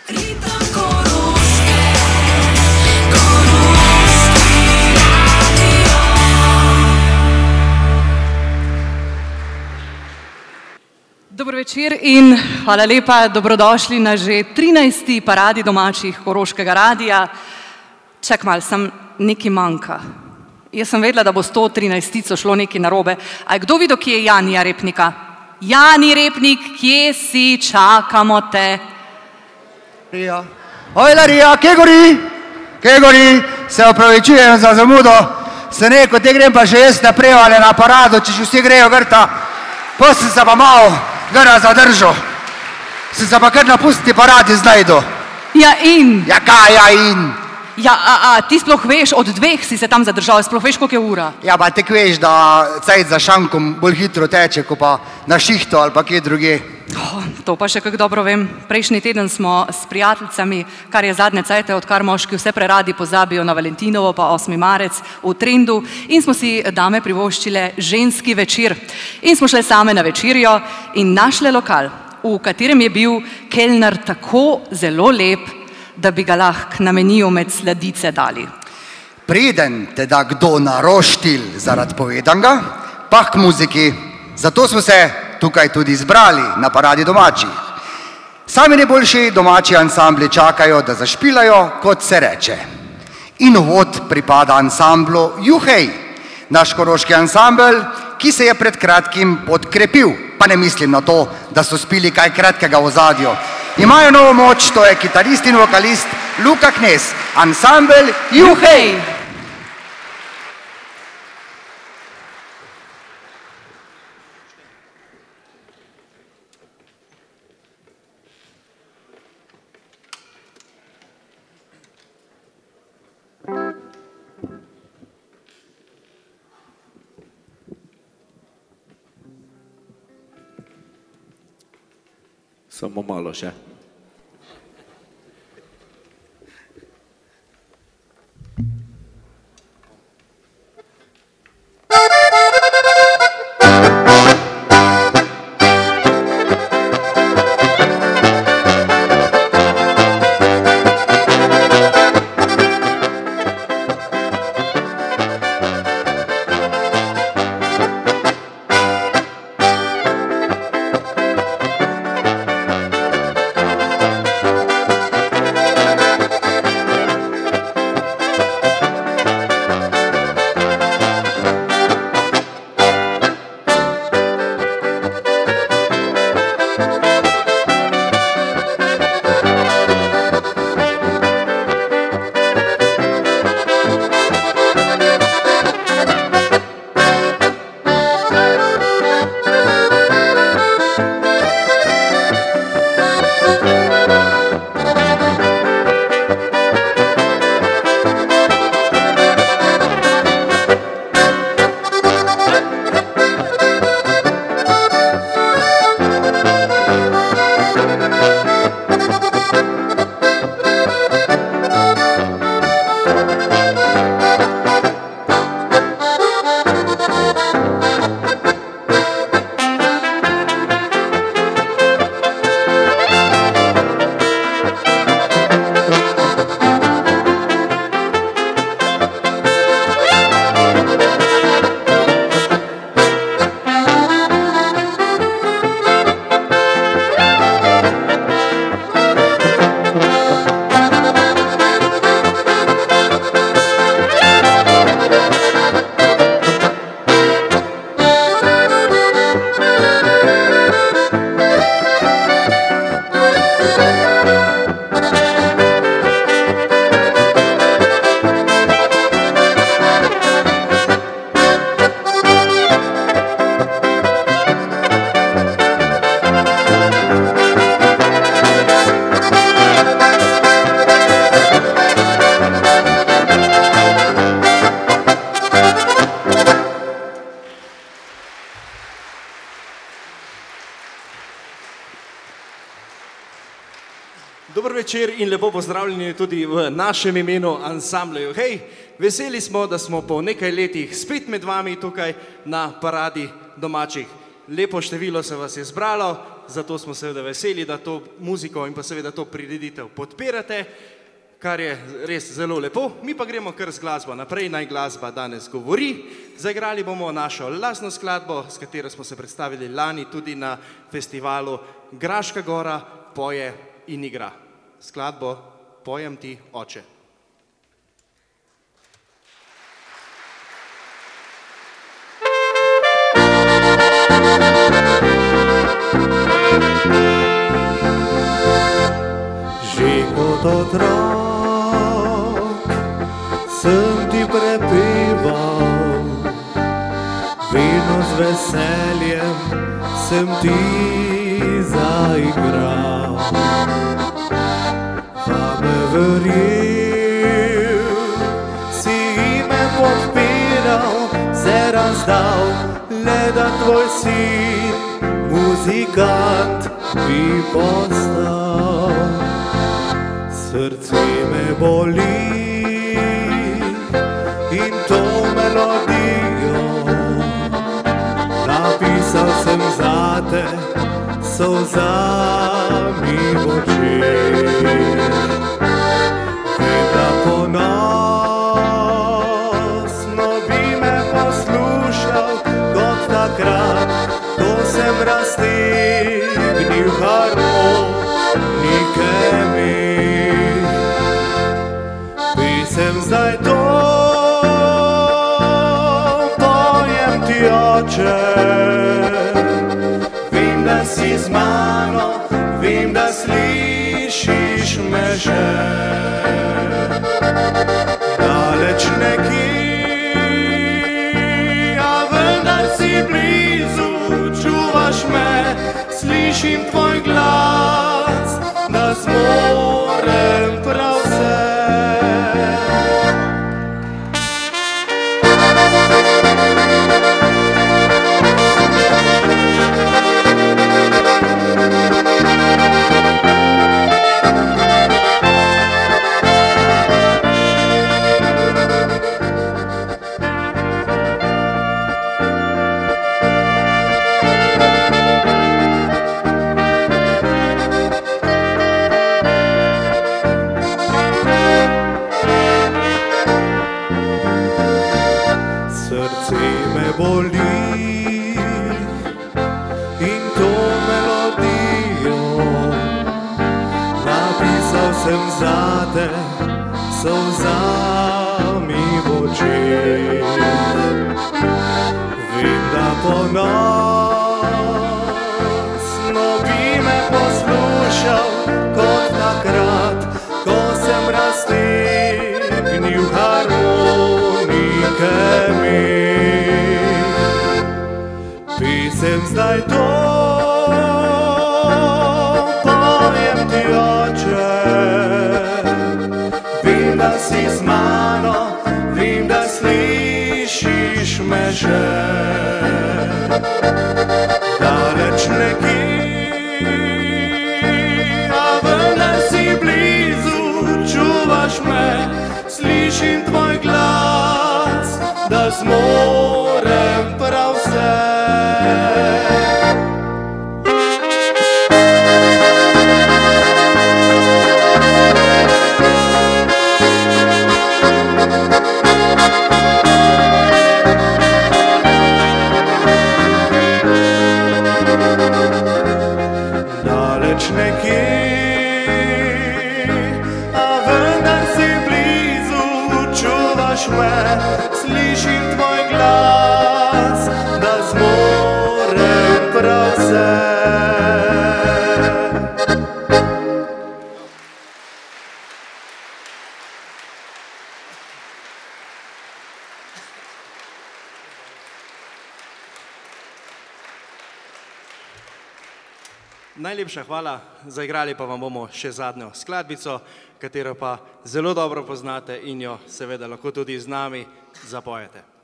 Dobro večer in hvala lepa, dobrodošli na že 13. paradi domačih Koroškega radia. Čak mal, sem nekaj manjka. Jaz sem vedela, da bo s to 13-tico šlo nekaj narobe. A je kdo videl, kje je Janija Repnika? Jani Repnik, kje si? Čakamo te. Rija. Ojla Rija, kje gori? Kje gori? Se opravičujem za zamudo. Se neko, te grem pa že jaz naprej ali na parado, če vsi grejo grta. Potem sem se pa malo gara zadržal. Sem se pa kar napustiti paradi znajdu. Ja in? Ja kaj ja in? Ja, ti sploh veš, od 2 si se tam zadržal, sploh veš, koliko je ura? Ja, pa tek veš, da cajt za šankom bolj hitro teče, ko pa na šihto ali pa kje druge. To pa še kako dobro vem. Prejšnji teden smo s prijateljicami, kar je zadnje cajte, odkar moški vse preradi pozabijo na Valentinovo pa 8. marec v trendu in smo si dame privoščile ženski večer. In smo šle same na večerjo in našle lokal, v katerem je bil kelner tako zelo lep, da bi ga lahko na meniju med sladice dali. Preden te da kdo naroštil zaradi povedanga, pa k muziki. Zato smo se tukaj tudi zbrali na paradi domačih. Sami najboljši domači ansambli čakajo, da zašpilajo, kot se reče. In uvod pripada ansamblu Juhej, naš koroški ansambel, ki se je pred kratkim podkrepil. Pa ne mislim na to, da so spili kaj kratkega v ozadju. Imajo novo moč, to je kitarist in vokalist Luka Knez, ansambel Juhej. Samo malo še. Dober večer in lepo pozdravljeni tudi v našem imenu ansamblu. Hej, veseli smo, da smo po nekaj letih spet med vami tukaj na paradi domačih. Lepo število se vas je zbralo, zato smo seveda veseli, da to muziko in pa seveda to prireditev podpirate, kar je res zelo lepo. Mi pa gremo kar z glasbo naprej, naj glasba danes govori. Zaigrali bomo našo lastno skladbo, s katero smo se predstavili lani tudi na festivalu Graška gora poje in igra. Skladbo Pojem ti, oče. Že kot otrok sem ti prepeval, vedno z veseljem sem ti zaigral. Vame verjel, si me podpiral, se razdal, le da tvoj sin, muzikant bi postal. Srce me boli in to melodijo napisal sem zate, solzami v očeh. Vem, da ponosno bi me poslušal kot takrat, ko sem raztegnil harmonike mi. Pisem zdaj to, pojem ti, oče. Vem, da si z mano, vem, da slišiš me že. Daleč nekje, a vendar si blizu, čuvaš me, slišim tvoj glas, da zmorem prav vse. Sem zate, solzami v očeh. Vem, da ponosno bi me poslušal kot takrat, ko sem raztegnil harmonike mi. Pisem zdaj to, pojem ti, oče. Vem, da si z mano, vem, da slišiš me že. Daleč nekje, a vendar si blizu, čuvaš me, slišim tvoj glas, da zmorem prav vse. Slišim tvoj glas, da zmorem prav vse. Najlepša hvala, zaigrali pa vam bomo še zadnjo skladbico, katero pa zelo dobro poznate in jo seveda lahko tudi z nami zapojete.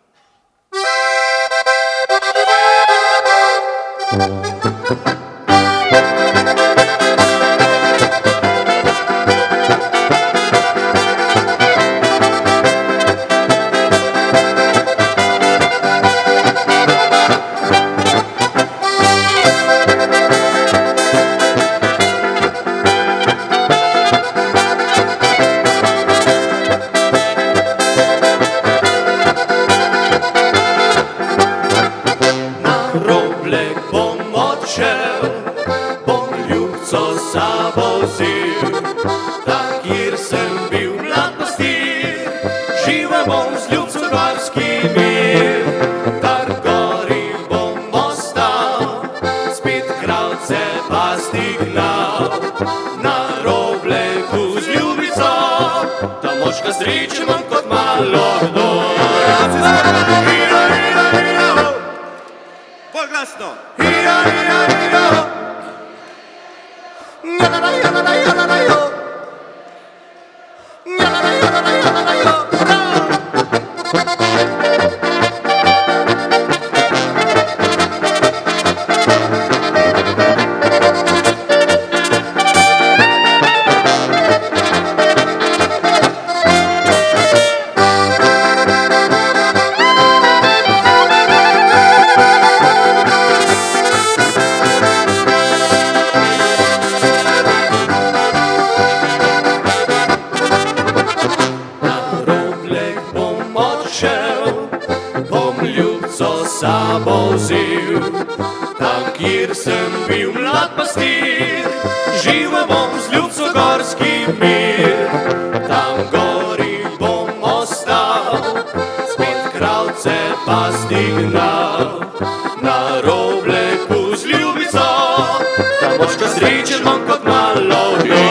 sabo vzel, tam, kjer sem bil mlad pastir, živel bom z ljubcem gorski mir, dar gori bom ostal, spet kravce pasti gnal, na Robleku z ljubico, da močka sreče imam kot malo kdo. Bolj glasno! Sabo vzel, tam, kjer sem bil mlad pastir, živel bom z ljubco gorski mir, tam gori bom ostal, spet kravce pasti gnal, na Robleku z ljubico, da močka sreče imam kot malo kdo.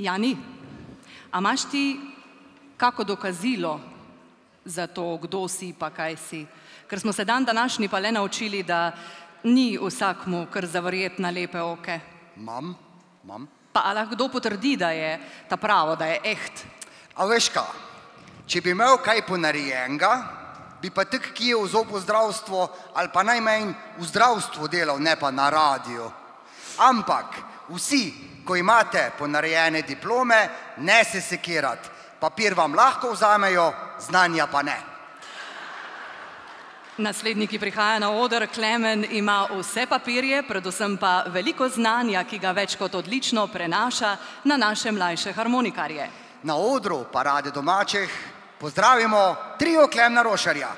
Jani, a imaš ti kako dokazilo za to, kdo si pa kaj si? Ker smo se dan današnji pa le naučili, da ni vsakmu kar zaverjeti na lepe oke. Mam. Pa a lahko kdo potrdi, da je ta pravo, da je echt? A veš ka, če bi imel kaj ponarejenega, bi pa tak kje v zobozdravstvo ali pa najmanj v zdravstvu delal, ne pa na radiju. Ampak vsi, ko imate ponarejene diplome, ne se sekirati. Papir vam lahko vzamejo, znanja pa ne. Naslednji, ki prihaja na oder, Klemen, ima vse papirje, predvsem pa veliko znanja, ki ga več kot odlično prenaša na naše mlajše harmonikarje. Na odru Parade domačih pozdravimo trio Klemna Rošarja.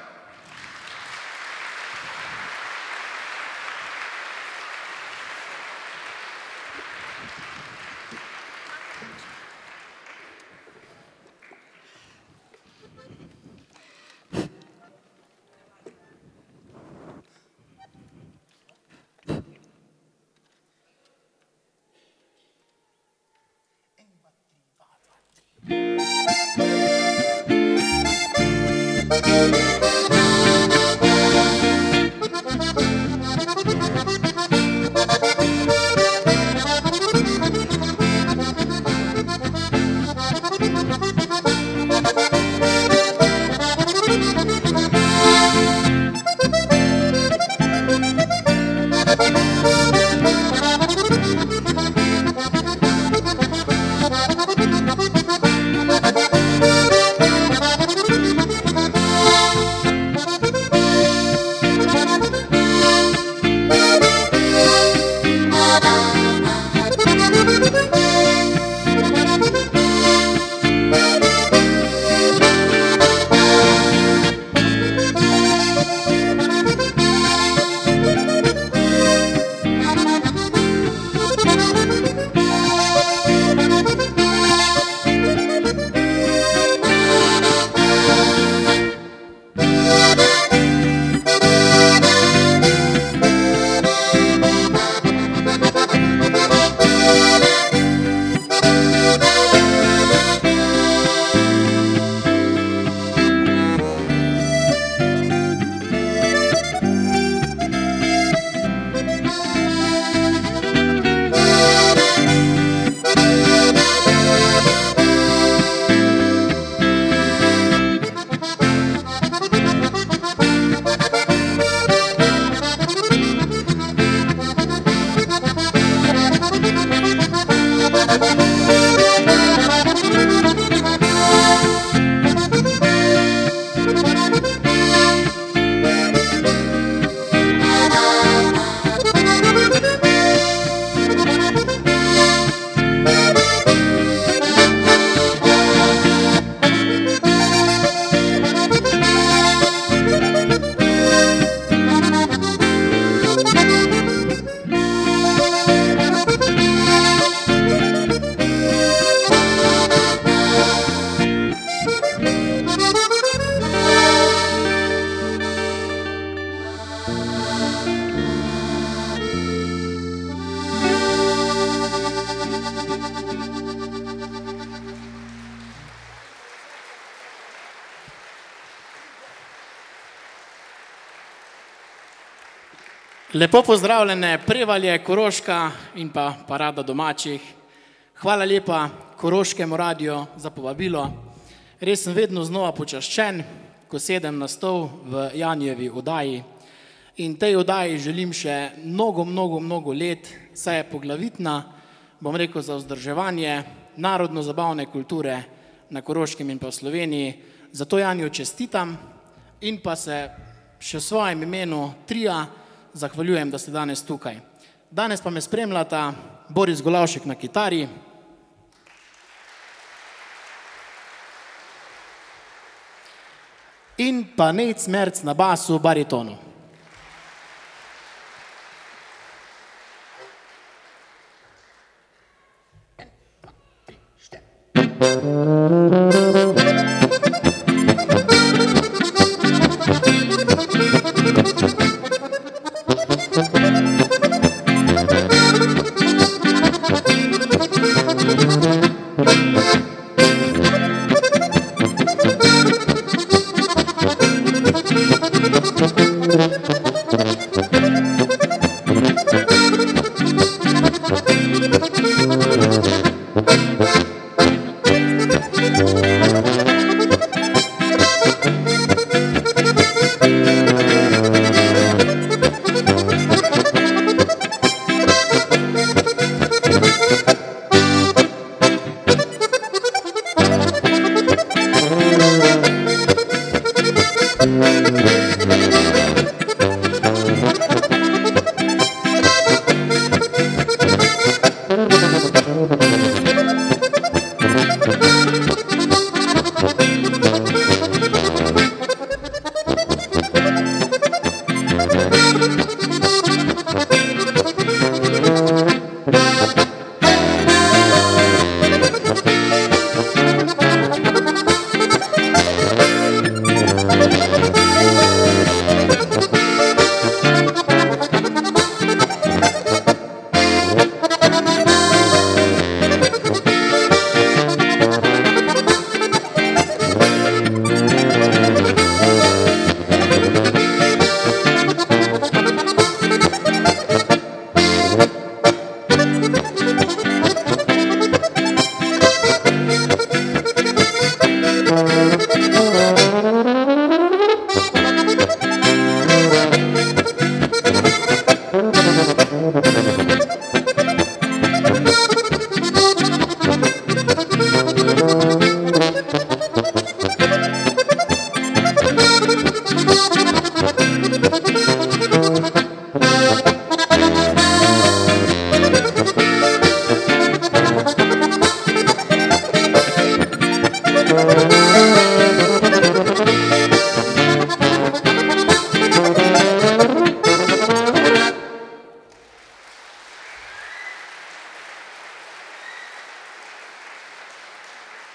Lepo pozdravljene, Prevalje, Koroška in pa Parada domačih. Hvala lepa Koroškemu radiju za povabilo. Res sem vedno znova počaščen, ko sedem na stol v Janijevi oddaji. In tej oddaji želim še mnogo let, saj je poglavitna, bom rekel, za vzdrževanje narodno-zabavne kulture na Koroškem in pa v Sloveniji. Zato Janijo čestitam in pa se še v svojem imenu tria zahvaljujem, da ste danes tukaj. Danes pa me spremljata Boris Golavšek na kitari, in pa Nejc Merc na basu baritonu.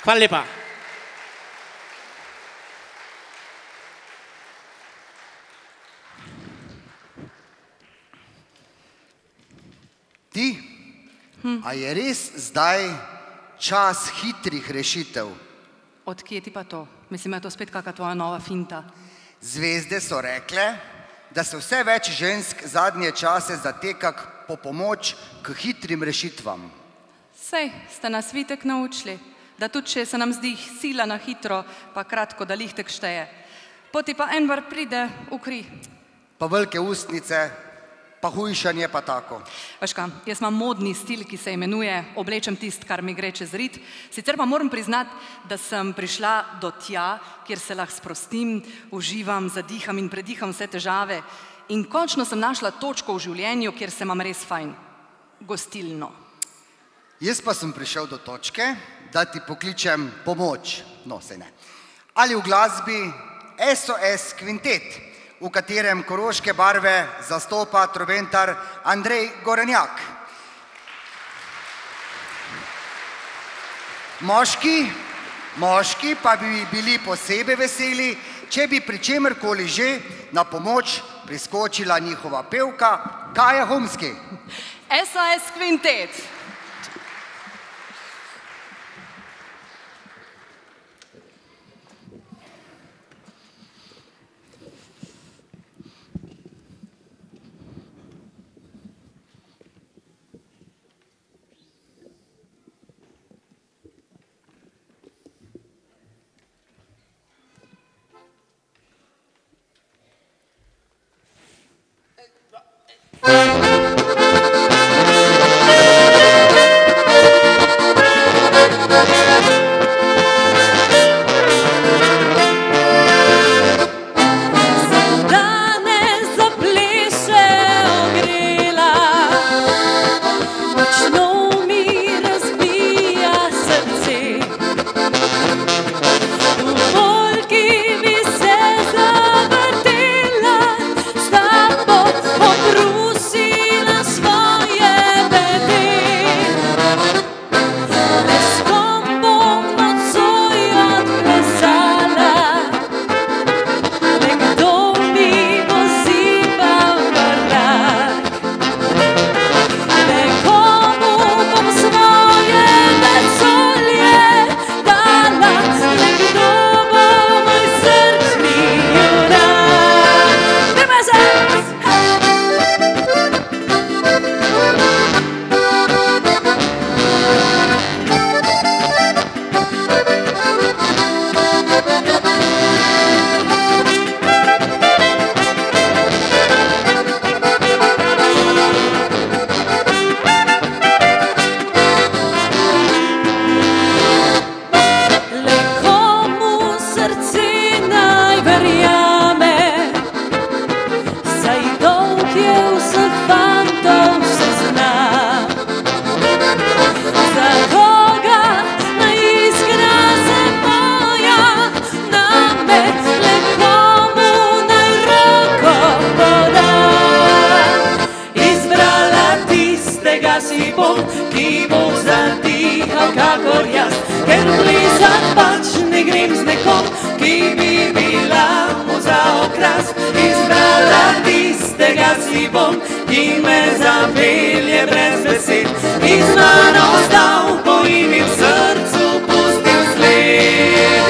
Hvala lepa. Ti, a je res zdaj čas hitrih rešitev? Od kje ti pa to? Mislim, je to spet kakšna tvoja nova finta. Zvezde so rekle, da se vse več žensk zadnje čase zateka po pomoč k hitrim rešitvam. Sej, ste nas vitek naučili, da tudi če se nam zdi sila na hitro, pa kratko, da lihtek šteje. Poti pa enbar pride v kri. Pa velike ustnice, pa hujšanje pa tako. Veš kaj, jaz imam modni stil, ki se imenuje oblečem tist, kar mi gre čez rit. Sicer pa moram priznati, da sem prišla do tja, kjer se lahko sprostim, uživam, zadiham in prediham vse težave. In končno sem našla točko v življenju, kjer se imam res fajn. Gostilno. Jaz pa sem prišel do točke, da ti pokličem pomoč. No, sej ne. Ali v glasbi SOS Kvintet, v katerem koroške barve zastopa trobentar Andrej Gorenjak. Moški pa bi bili posebej veseli, če bi pri čemerkoli že na pomoč priskočila njihova pevka Kaja Humski. SOS Kvintet. okras, izbrala tistega si bom, ki me zapelje brez besed, in z mano ostal, bo jim v srcu pustil sled.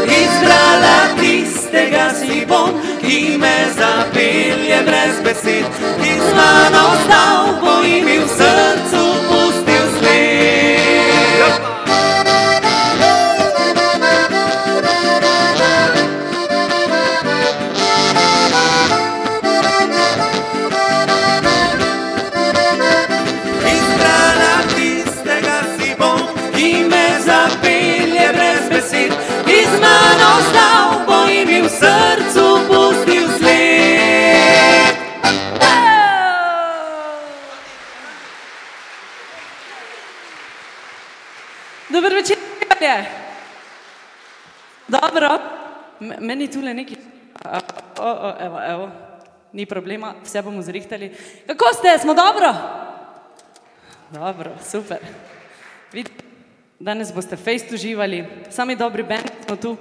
Izbrala tistega si bom, ki me zapelje brez besed, in z mano ostal, bo jim v srcu pustil sled. Izbrala tistega si bom, ki me zapelje brez besed, in z mano ostal, bo jim v srcu pustil sled. Dober večer, prijatelje. Dobro, meni tule neki... Evo, ni problema, vse bomo zrihtali. Kako ste, smo dobro? Dobro, super. Vidite, danes boste fejst uživali, sami dobri band smo tu.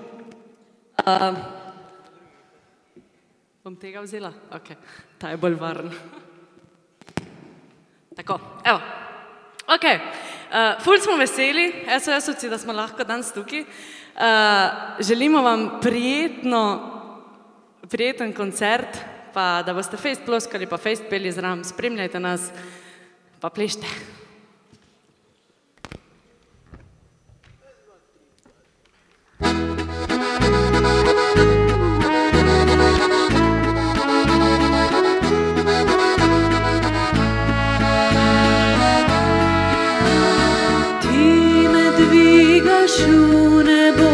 Bom tega vzela? Ok, ta je bolj varen. Tako, evo. Ok, ful smo veseli, SOS-ovci, da smo lahko danes tukaj. Želimo vam prijeten koncert, pa da boste fejst ploskali, pa fejst peli zraven, spremljajte nas, pa plešte. V nebo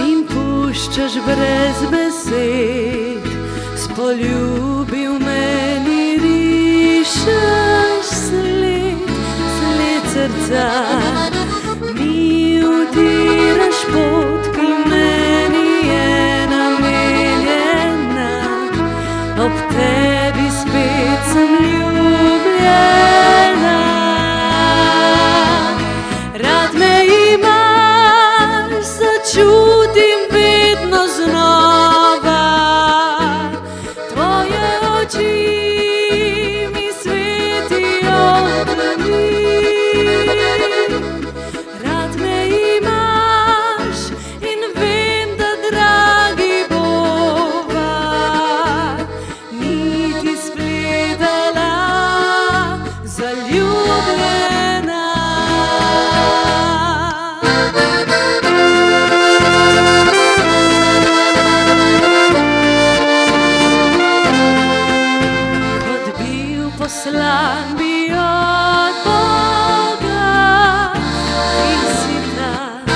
in puščaš brez besed, spoljubil meni rišeš sled srca, mi utiraš pot, ki meni je namenjena, ob tebi spet sem ljubljena, rad me imaš, začutim vedno znova, tvoje oči mi svetijo dni. Rad me imaš in vem, da dragi bova, niti spletala zaljubljena. Poslan bi od Boga, ti si tak.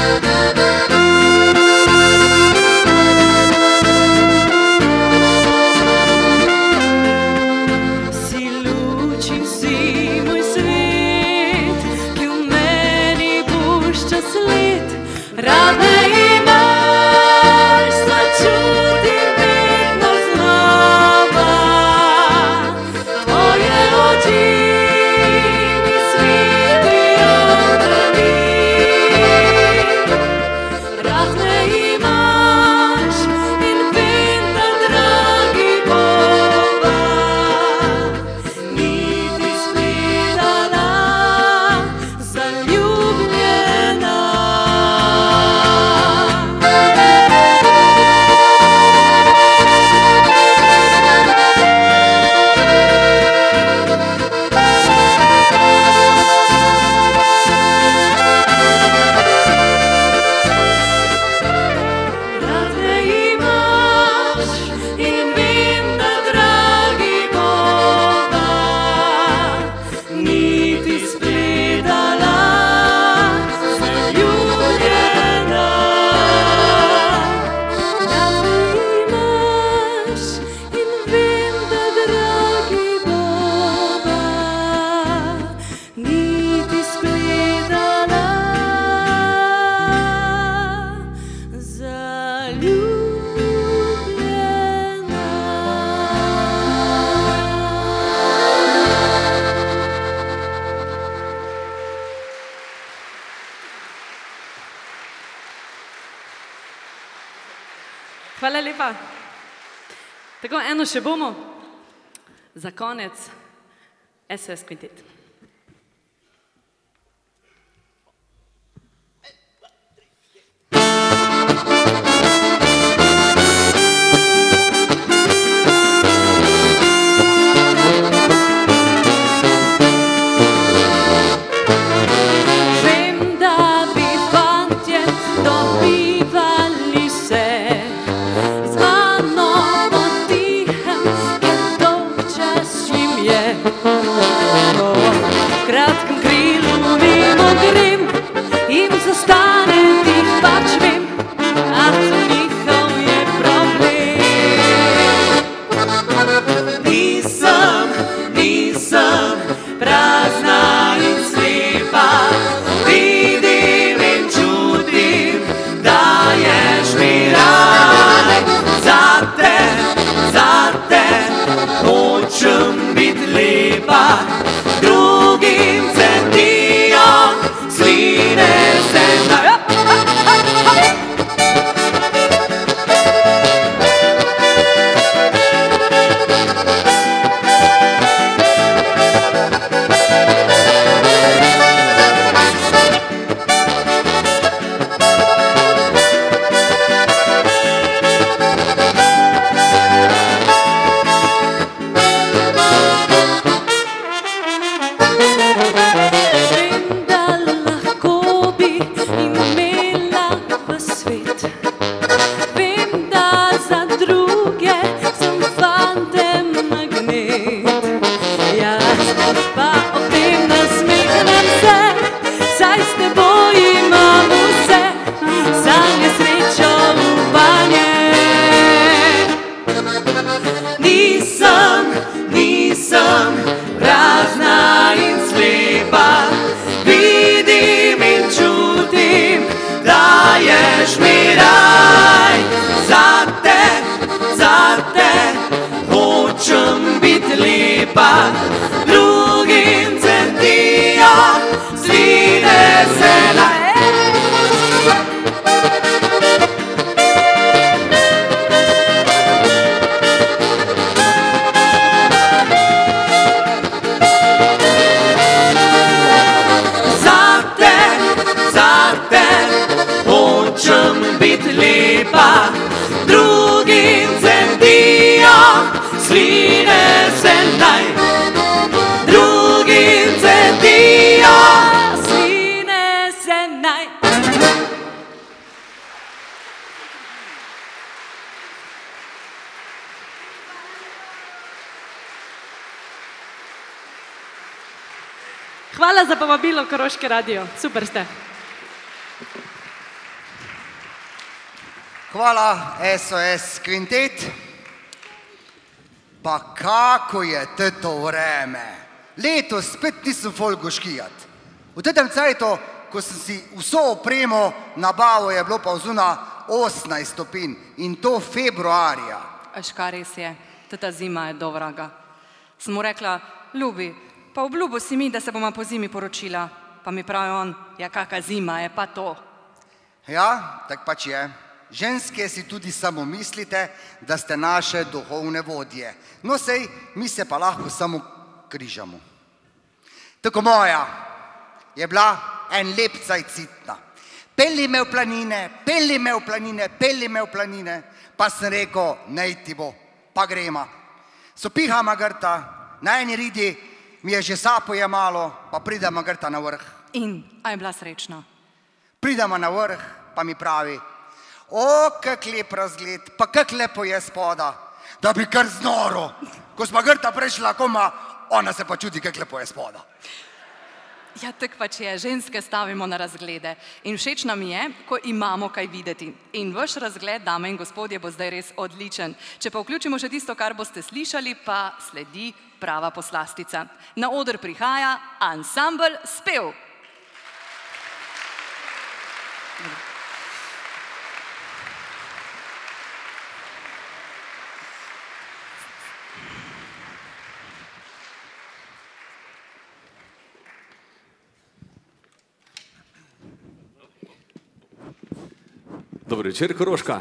Si luč in si moj svet, ki v meni pušča sled, rad me imaš, začutim vedno znova. Mi svetijo dni, rad me imaš in vem, da dragi bova, niti spletala zaljubljena. Hvala lepa. Tako, eno še bomo. Za konec SOS Kvintet. Kratkem krilu mimo grem in zastane tih pač vem, a to njihov je problem. Nisem prazna in slepa, vidim in čutim, daješ mi raj. Zate hočem biti lepa, drugim centijo, sline se na... Nisem prazna in slepa, vidim in čutim, daješ mi raj. Zate hočem biti lepa, drugim centijo, sline se na... Lepa, drugim centijo, sline se naj. Drugim centijo, sline se naj. Hvala za povabilo, Koroški radio. Super ste. Hvala, SOS Kvintet. Pa kako je to vreme? Letos spet nisem folgo škijat. V tem cajtu, ko sem si vso opremo nabavil, je bilo pa vzuna 18 stopinj in to februarja. Škar res je, ta zima je do vraga. Sem mu rekla, ljubi, pa obljubo si mi, da se bomo po zimi poročila. Pa mi pravi on, ja kaka zima je pa to. Ja, tak pač je. Ženske si tudi samo mislite, da ste naše duhovne vodje. No sej, mi se pa lahko samo križamo. Tako moja je bila en lep cajcitna. Pelji me v planine, pelji me v planine, pelji me v planine. Pa sem rekel, nej ti bo, pa grema. So pihama grta, na eni ridi mi je že sapo je malo, pa pridama grta na vrh. In, a je bila srečna? Pridama na vrh, pa mi pravi, o, kak lep razgled, pa kak lepo je spoda, da bi kar znoro. Ko smo grta prešla koma, ona se pa čudi, kak lepo je spoda. Ja, tak pač je, ženske stavimo na razglede. In všeč nam je, ko imamo kaj videti. In vaš razgled, dame in gospodje, bo zdaj res odličen. Če pa vključimo še tisto, kar boste slišali, pa sledi prava poslastica. Na oder prihaja ansambel Spev. Dobro večer, Koroška.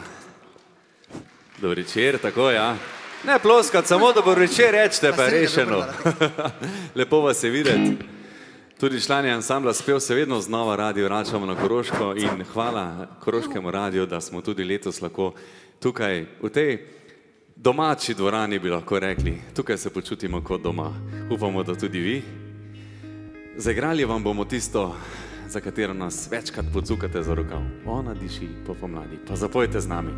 Dober večer, tako, ja. Ne ploskat, samo dober večer rečete, pa je rešeno. Lepo vas je videti. Tudi člani ansambla Spev se vedno znova radio vračamo na Koroško in hvala Koroškemu radiju, da smo tudi letos lahko tukaj v tej domači dvorani, bi lahko rekli. Tukaj se počutimo kot doma. Upamo, da tudi vi. Zaigrali vam bomo tisto, za katero nas večkrat pocukate za rokav. Ona diši po pomladi. Pa zapojte z nami.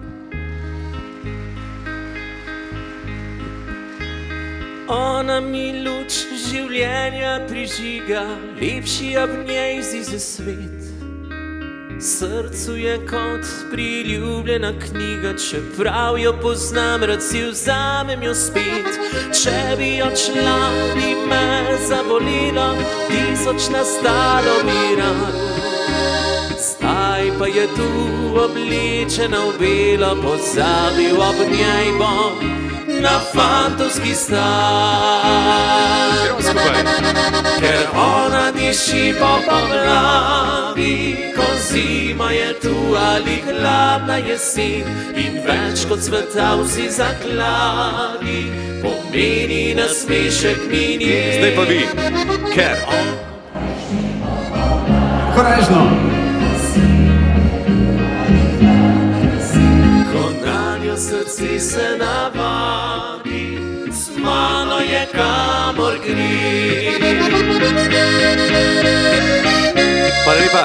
Ona mi luč življenja prižiga, lepši ob njej zize svet. Srcu je kot priljubljena knjiga, čeprav jo poznam, rad si vzamem jo spet. Če bi odšla, bi me zabolelo, tisoč nastalo bi ran. Zdaj pa je tu oblečena v belo, pozabil ob njej bom na fantovski stan. Ker ona diši po pomladi, ko zima je tu ali hladna jesen, in več kot sveta vsi zakladi, pomeni nasmešek mi nje. Zdaj pa vi, ker Korežno. Ko nanjo srce se navadi, z mano je kamor gre. Hvala lepa.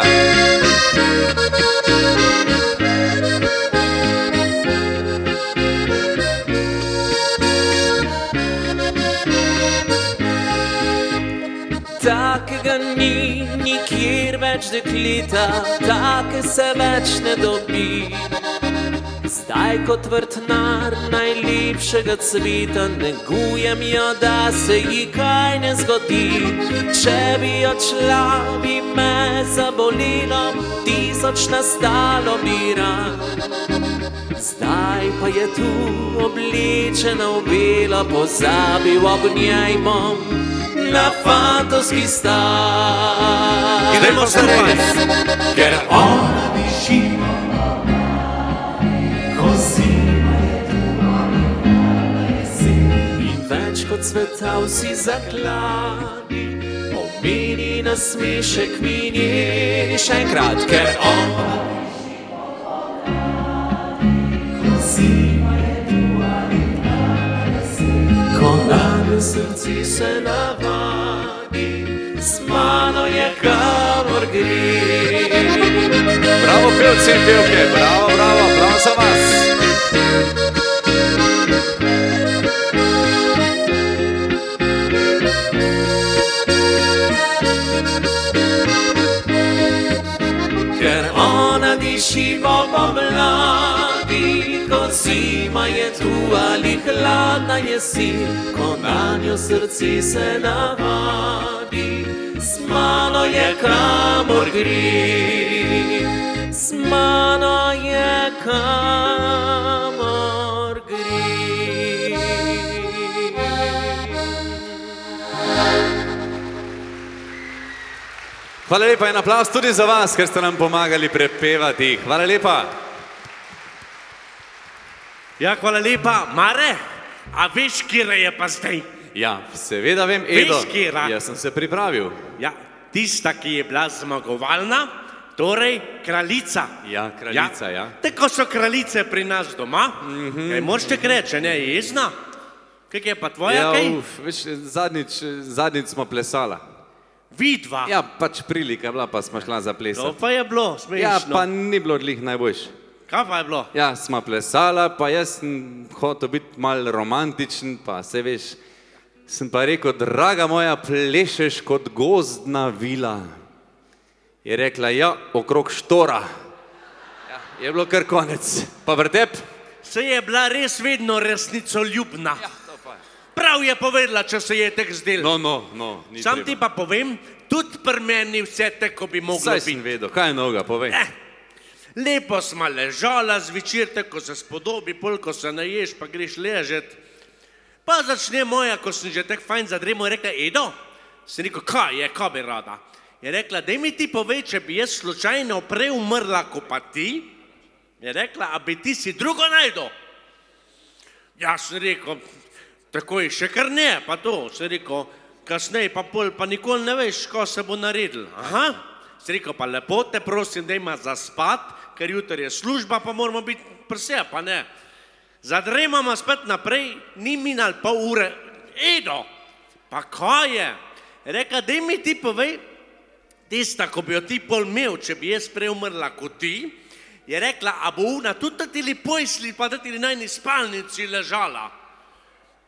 Takega ni nikjer več dekleta, take se več ne dobi. Zdaj kot vrtnar najlepšega cveta, negujem jo, da se ji kaj ne zgodi. Če bi odšla, bi me zabolelo, tisoč nastalo bi ran. Zdaj pa je tu oblečena v belo, pozabil ob njej bom na fantovski stan. Idemo skupaj. Ker ona diši, ko zima je tu ali hladna jesen, in več kot sveta vsi zakladi, pomeni nasmešek mi nje. Še enkrat, ker ona diši po pomladi, ko zima je tu ali hladna jesen, ko nanjo srce se navadi, z mano je kamor gre. Bravo pevci in pevke, bravo, bravo, bravo za vas. Ker ona diši po pomladi, ko zima je tu ali hladna jesen, ko nanjo srce se navadi, z mano je kamor gre. Z mano je kamor gre. Hvala lepa, en aplavz tudi za vas, ker ste nam pomagali prepevati. Hvala lepa. Ja, hvala lepa. Mare, a veš, kjera je pa zdaj? Ja, seveda vem, Edo. Veš, kjera? Jaz sem se pripravil. Ja, tista, ki je bila zmagovalna, torej kraljica. Ja, kraljica, ja. Tako so kraljice pri nas doma. Kaj možete reči, ne, jezna? Kaj je pa tvoja, Ja, kaj? veš, zadnjič smo plesala. Vidva. Ja, pač prilika bila, pa smo šla za To plesati. pa je bilo smešno. Ja, pa ni bilo odlih najboljš. Kaj pa je bilo? Ja, smo plesala, pa jaz sem hotel biti malo romantičen, pa se veš, sem pa rekel, draga moja, plešeš kot gozdna vila. Je rekla, ja, okrog štora. Ja, je bilo kar konec. Pa vrtep? Se je bila res vedno resnicoljubna. Ja, to pa je. Prav je povedala, če se je tek zdel. No, ni Sam ti treba. pa povem, tudi pri meni vse tako bi moglo Saj sem biti. vedel, kaj je noga, povej. Lepo smo ležala zvečer, tako se spodobi, pol, ko se naješ, pa greš ležet. Pa začne moja, ko sem že tako fajn zadremal, je rekla, Edo, sem rekel, kaj bi rada? Je rekla, daj mi ti povej, če bi jaz slučajno prej umrla, ko pa ti. Je rekla, a bi ti si drugo najdel? Ja, sem rekel, takoj še kar ne, pa to, sem rekel, kasneje pa pol, pa nikoli ne veš, ko se bo naredil. Aha, sem rekel, pa lepo te prosim, da ima zaspat, ker jutri je služba, pa moramo biti prse, pa ne. Zadremamo spet naprej, ni minal pol ure. Edo, pa kaj je? Reka, daj mi ti povej, tista, ko bi jo ti pol imel, če bi jaz prej umrla kot ti, je rekla, a bo una tudi tatili pojsli, pa tatili najni spalnici ležala.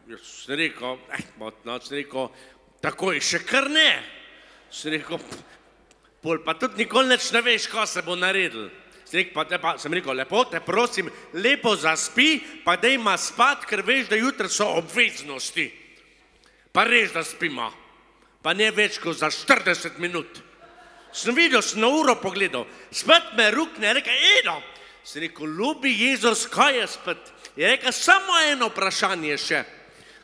Jaz sem rekel, sem rekel, takoj še kar ne. Sem rekel, pol pa tudi nikoli neč ne veš, ko se bo naredil. Sem rekel, lepo te prosim, lepo zaspi, pa daj ima spat, ker veš, da jutri so obveznosti. Pa res, da spima. Pa ne več kot za 40 minut. Sem videl, sem na uro pogledal, spet me rukne, reka, Edo. Sem rekel, ljubi Jezus, kaj je spet? Je rekla, samo eno vprašanje še.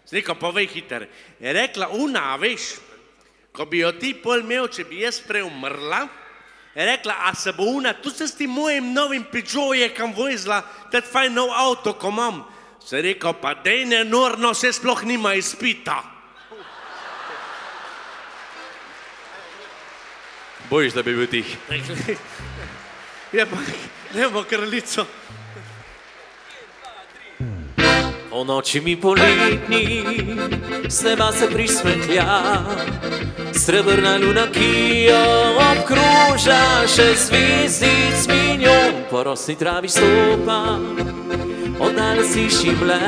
Sem rekel, povej hiter. Je rekla, una, veš, ko bi jo ti pol imel, če bi jaz prej umrla, je rekla, a se bo una, tu se s tim mojim novim Peugeot kam vozila, tet fajn nov avto, ko imam. Sem rekel, pa dej ne norno, se sploh nima izpita. Bojiš, da bi bil tih. Je pa, nemo kraljico. O noči mi poletni s neba se prismetlja, srebrna luna, ki jo obkroža, še zvezdic milijon po rosni travi stopa, oddalje slišim le,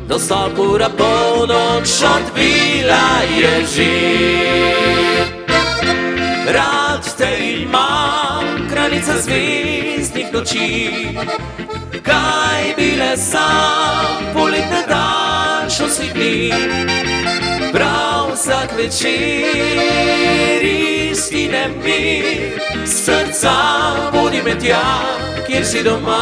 do stolpura polnoč odbila je že. Rad te imam, kraljica zvezdnih noči, kaj bile sam poletne daljšosti dni. Prav vsak večer istine mi, srca vodi me tja, kjer si doma.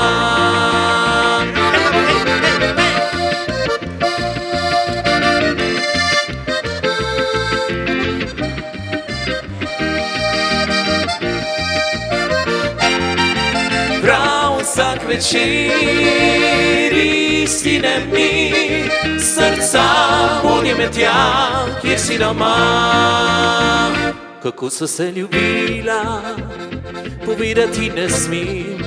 Vsak večer istine mi, srca vodi me tja, kjer si doma. Kako so se ljubila, povedati ne smem,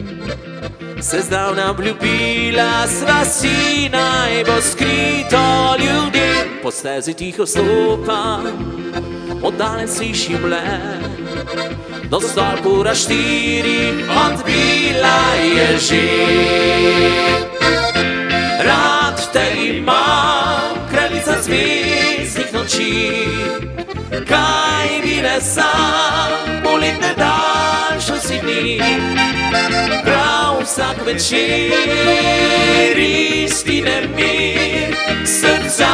se zdavna obljubila, sva si naj bo skrito ljudem. Po stezi tiho stopam, oddaljen slišim le, do stolpura 4 odbila je že. Rad te imam, kraljica zvezdnih noči, kaj bile sam poletne daljšosti dni. Prav vsak večer istine mi, srca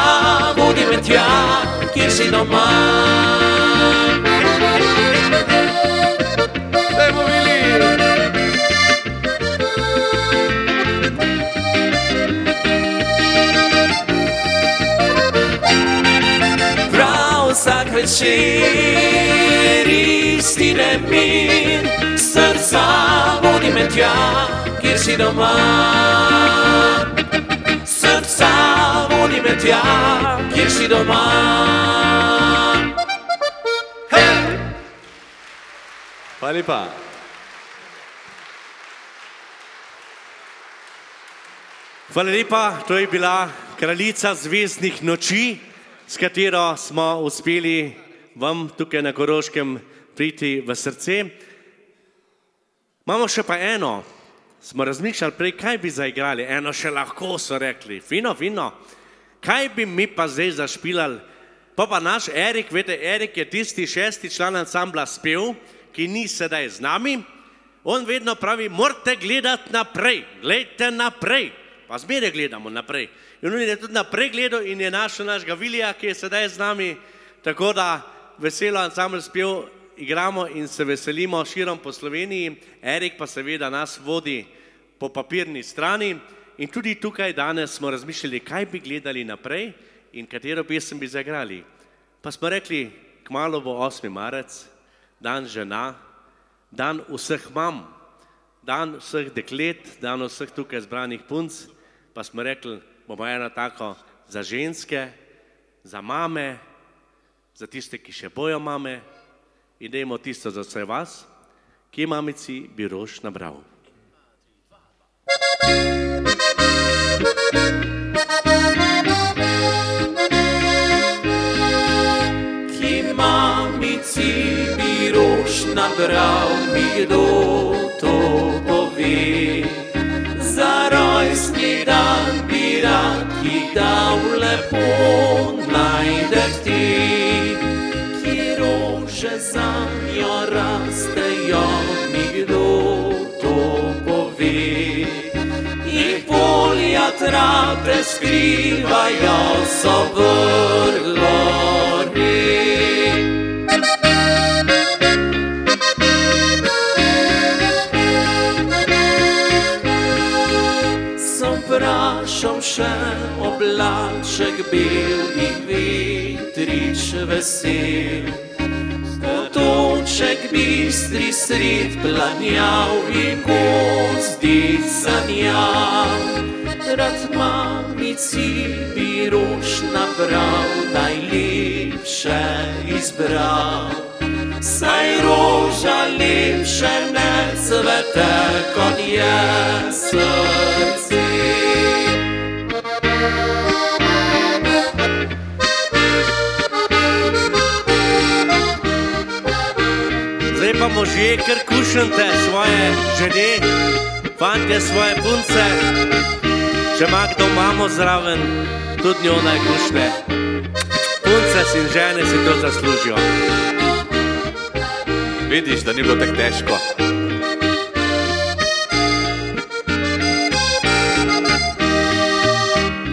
vodi me tja, kjer si doma. Vsak večer istine mi, srca vodi me tja, kjer si doma. Srca vodi me tja, kjer si doma. Hvala lepa. Hvala lepa, to je bila kraljica zvezdnih noči, s katero smo uspeli vam tukaj na Koroškem priti v srce. Imamo še pa eno, smo razmišljali prej, kaj bi zaigrali, eno še lahko so rekli, fino, fino, kaj bi mi pa zdaj zašpilali. Pa naš Erik, veste, Erik je tisti 6. član ansambla Spev, ki ni sedaj z nami, on vedno pravi, morate gledati naprej, gledajte naprej, pa zmeraj gledamo naprej. In on je tudi naprej gledal in je našel našega Vilija, ki je sedaj z nami, tako da veselo ansambl Spev igramo in se veselimo širom po Sloveniji. Erik pa seveda nas vodi po papirni strani in tudi tukaj danes smo razmišljali, kaj bi gledali naprej in katero pesem bi zaigrali. Pa smo rekli, kmalu bo 8. marec, dan žena, dan vseh mam, dan vseh deklet, dan vseh tukaj zbranih punc, pa smo rekli, bomo eno tako za ženske, za mame, za tiste, ki še bojo mame in dajmo tisto za vse vas, ki mamici bi rož nabral. Ki mamici bi rož nabral, mi kdo to pove. Za rojstni dan bi rad jih dal lepo najdeti, ki rože zanjo rastejo, mi kdo to pove. Jih polja trate skrivajo, so vrlori. Vprašal še oblaček bil in vetrič vesel. Potoček bistri sred planjal in gozdic sanjal. Rad mamici bi rož nabral, najlepše izbral. Saj roža lepše ne cvete, kot je srce. Zdaj pa možje, kar kušante svoje žene, fantje svoje punce, če ima kdo mamo zraven, tudi njo naj kušne. Punce in žene si to zaslužijo. Vidiš, da ni bilo tako težko.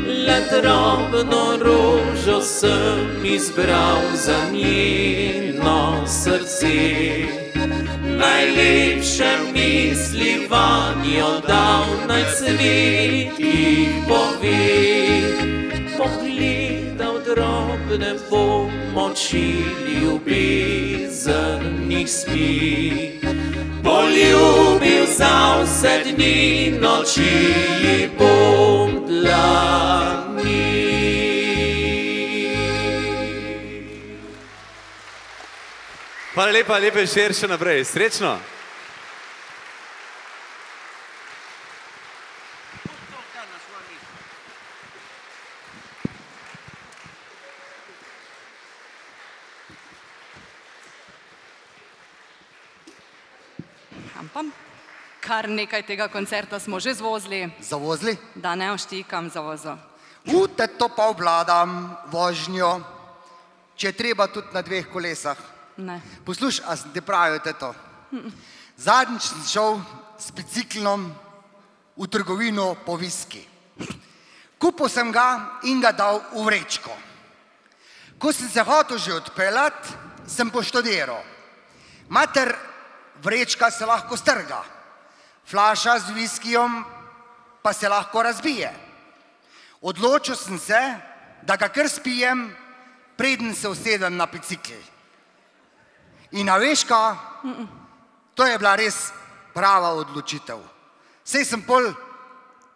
Le drobno rožo sem izbral za njeno srce. Najlepše misli vanjo dal, naj cvet jih pove. Pogledal drobne bom, oči ljubezen jih spi. Poljubil za vse dni, noči jih bom dlani. Hvala lepa, lepe šer še naprej. Srečno! Kar nekaj tega koncerta smo že zvozili. Zavozili? Da ne oštikam zavozo. Teto pa obvladam vožnjo, če je treba tudi na dveh kolesah. Ne. Posluš, a sem ti pravil, teto? Zadnjič sem šel s biciklom v trgovino po viski. Kupil sem ga in ga dal v vrečko. Ko sem se hotel že odpeljati, sem poštodiral. Mater, vrečka se lahko strga. Flaša z viskijom pa se lahko razbije. Odločil sem se, da ga kar spijem, preden se usedem na bicikl. In a veš ka, to je bila res prava odločitev. Sej sem pol,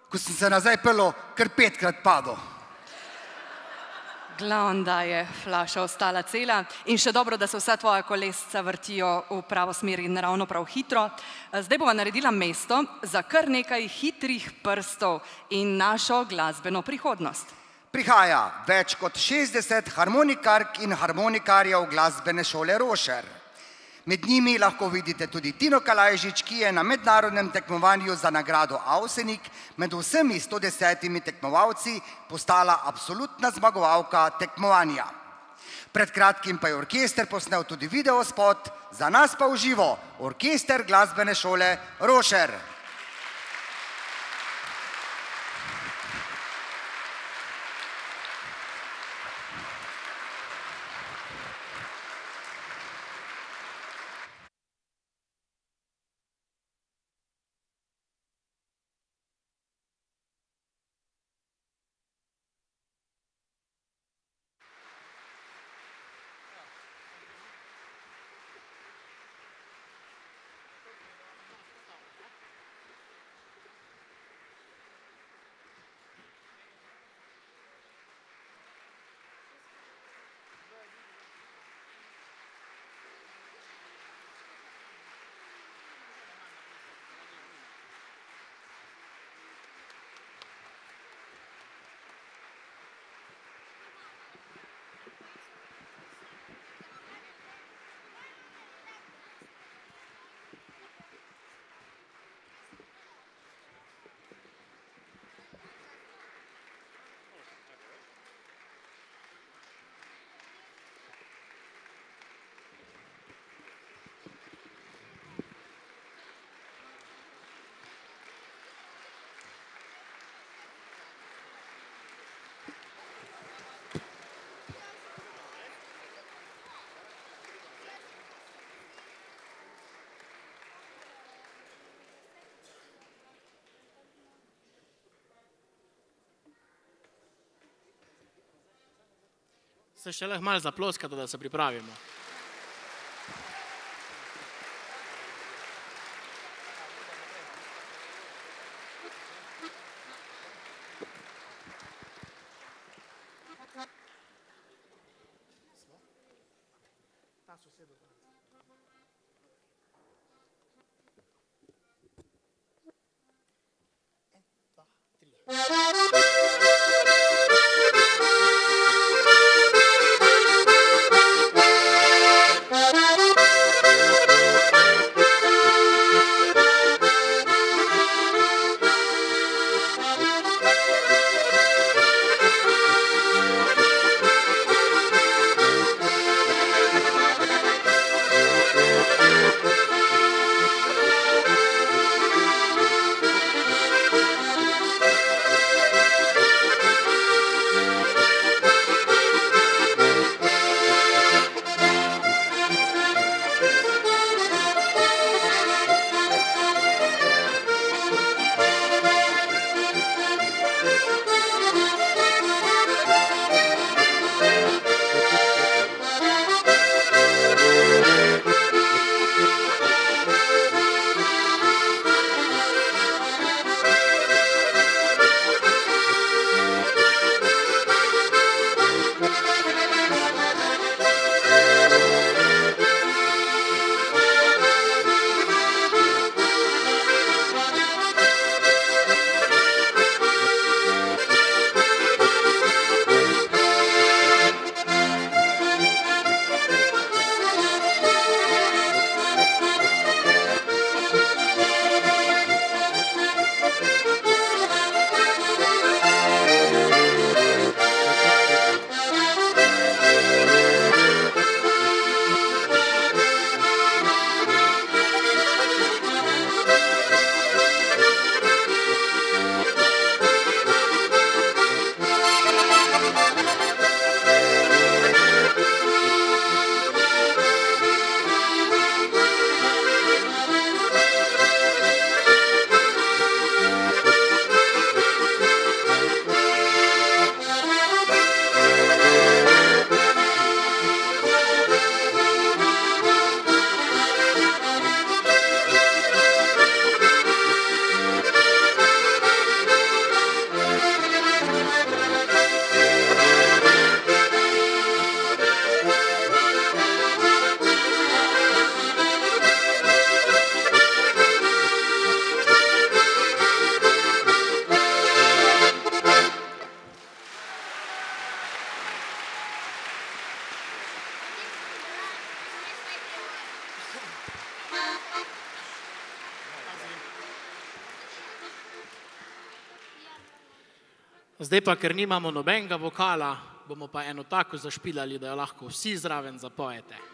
ko sem se nazaj peljal, kar 5-krat padel. Glavno, da je flaša ostala cela in še dobro, da se vsa tvoja kolesca vrtijo v pravo smer in ravno prav hitro. Zdaj bova naredila mesto za kar nekaj hitrih prstov in našo glasbeno prihodnost. Prihaja več kot 60 harmonikark in harmonikarjev glasbene šole Rošer. Med njimi lahko vidite tudi Tino Kalajžič, ki je na mednarodnem tekmovanju za nagrado Avsenik med vsemi 110 tekmovalci postala absolutna zmagovalka tekmovanja. Pred kratkim pa je orkester posnel tudi videospot, za nas pa v živo orkester glasbene šole Rošer. Se še lahko malo zaploskate, da se pripravimo. Zdaj pa, ker nimamo nobenega vokala, bomo pa eno tako zašpilali, da jo lahko vsi zraven zapojete.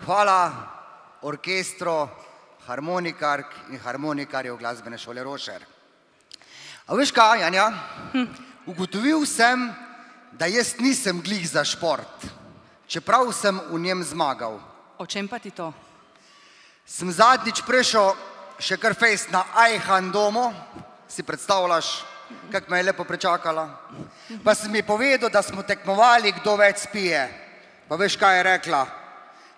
Hvala orkestru, harmonikark in harmonikarjev glasbene šole Rošer. A veš kaj, Janja? Ugotovil sem, da jaz nisem glih za šport, čeprav sem v njem zmagal. O čem pa ti to? Sem zadnjič prišel še kar fejst na Ajhan domu, si predstavljaš, kak me je lepo pričakala. Pa si mi povedal, da smo tekmovali, kdo več spije. Pa veš, kaj je rekla?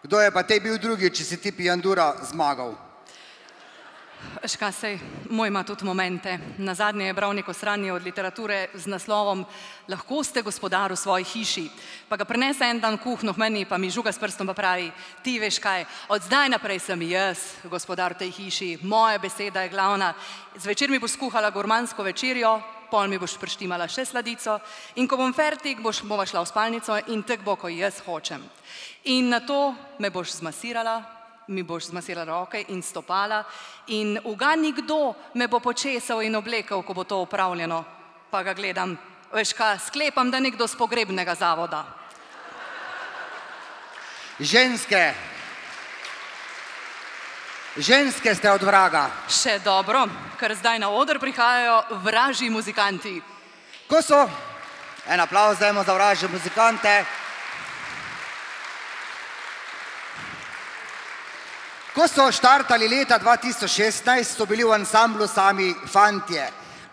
Kdo je pa tej bil drugi, če si ti pijandura zmagal? Ška sej, moj ima tudi momente. Nazadnje je bral neko sranje od literature z naslovom Lahko ste gospodar v svoji hiši. Pa ga prinese en dan kuhno k meni, pa mi žuga s prstom pa pravi, ti veš kaj, od zdaj naprej sem jaz gospodar v tej hiši, moja beseda je glavna. Zvečer mi boš skuhala gurmansko večerjo, pol mi boš prištimala še sladico in ko bom fertik, bova šla v spalnico in tek bo, ko jaz hočem. In na to me boš zmasirala, mi boš zmasirala roke in stopala in ugani kdo me bo počesal in oblekel, ko bo to upravljeno. Pa ga gledam, veš kaj, sklepam, da nekdo z pogrebnega zavoda. Ženske ste od vraga. Še dobro, ker zdaj na oder prihajajo vražji muzikanti. Ko so? En aplavz dajmo za vražje muzikante. Ko so štartali leta 2016, so bili v ansamblu sami fantje,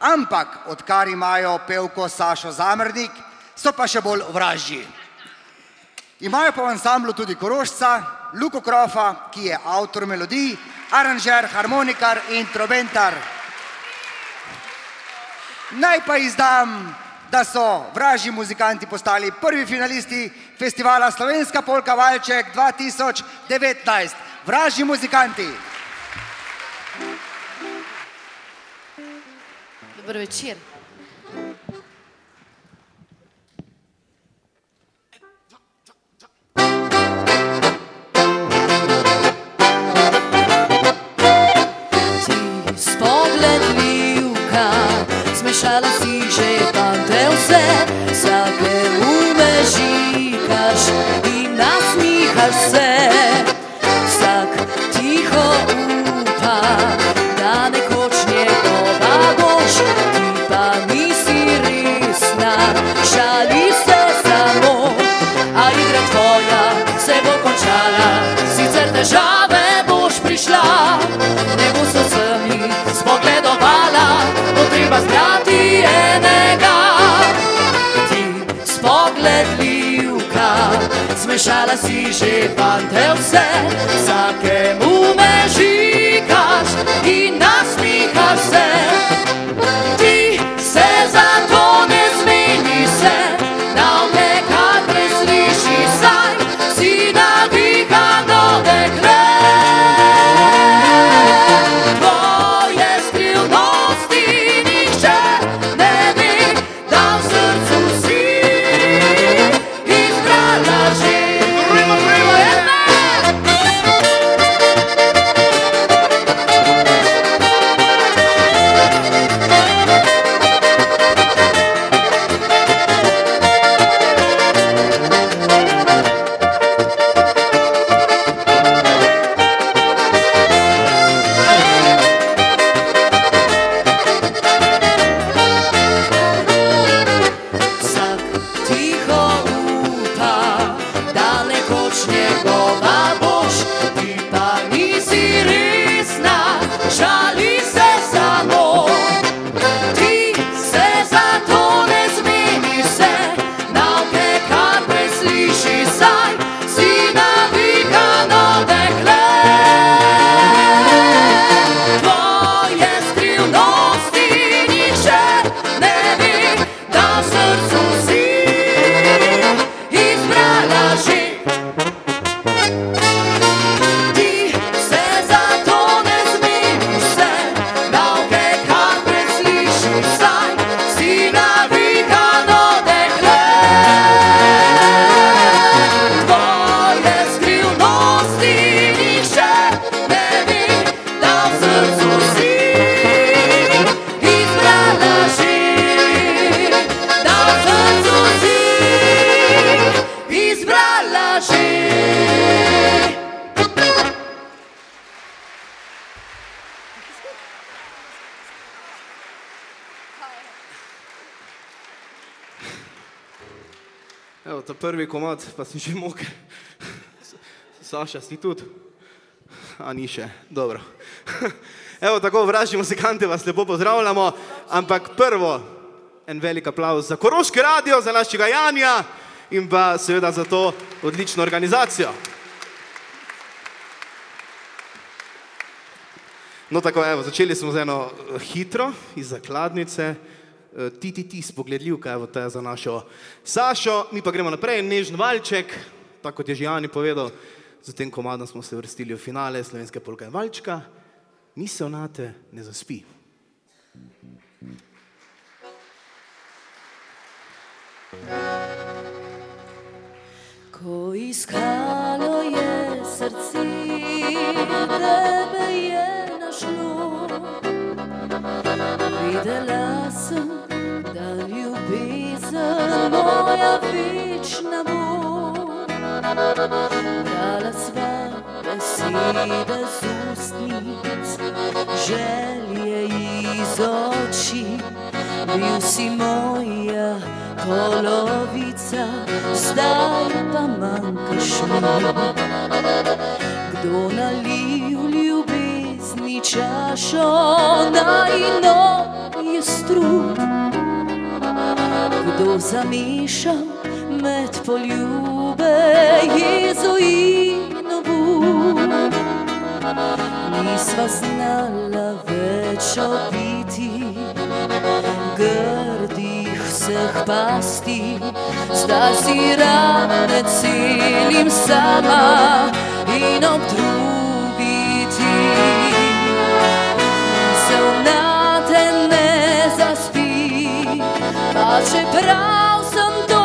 ampak odkar imajo pevko Sašo Zamrnik, so pa še bolj vražji. Imajo pa v ansamblu tudi Korošca, Luko Krofa, ki je avtor melodij, aranžer, harmonikar in trobentar. Naj pa izdam, da so vražji muzikanti postali prvi finalisti festivala Slovenska polka valček 2019. Vražji muzikanti. Dober večer. Ti spogledljivka, smešala si že fante vse, vsakemu me žikaš in nasmihaš se. Vsak tiho upa, da nekoč njegova boš, ti pa nisi resna, šali se samo, a igra tvoja se bo končala, sicer težave boš prišla, ne bo se vsemi spogledovala, bo treba zbrati enega. Ti spogledljivka, smešala si že fante vse, vsakemu me žikaš in nasmihaš se. Ti se zato ne zmeni se, na nekaj presliši saj, si navihano dekle. Tvoje skrivnosti nihče ne ve, da v srcu si izbrala že. Evo, ta prvi komad, pa si že moker. Saša, si tudi? A, ni še, dobro. Evo, tako, vražni muzikanti, vas lepo pozdravljamo, ampak prvo, en velik aplauz za Koroški radio, za našega Janja in pa seveda za to odlično organizacijo. No tako, evo, začeli smo z eno hitro iz zakladnice, ti spogledljivka, evo, to je za našo Sašo, mi pa gremo naprej, nežen valček, tako kot je že Jani povedal, z tem komadom smo se vrstili v finale slovenske polke in valčka, misel nate ne zaspi. Ko iskalo je srce, tebe je našlo, videla sem, da ljubezen moja večna bo. Dala sva besede z ustnic, želje iz oči, bil si moja polovica, zdaj pa manjkaš mi. Kdo nalil ljubezni čašo, najino je strup, kdo zamešal med poljube jezo in obup. Nisva znala več obiti grdih vseh pasti, zdaj si rane celim sama in ob drugi ti. Misel nate ne zaspi, pa čeprav sem to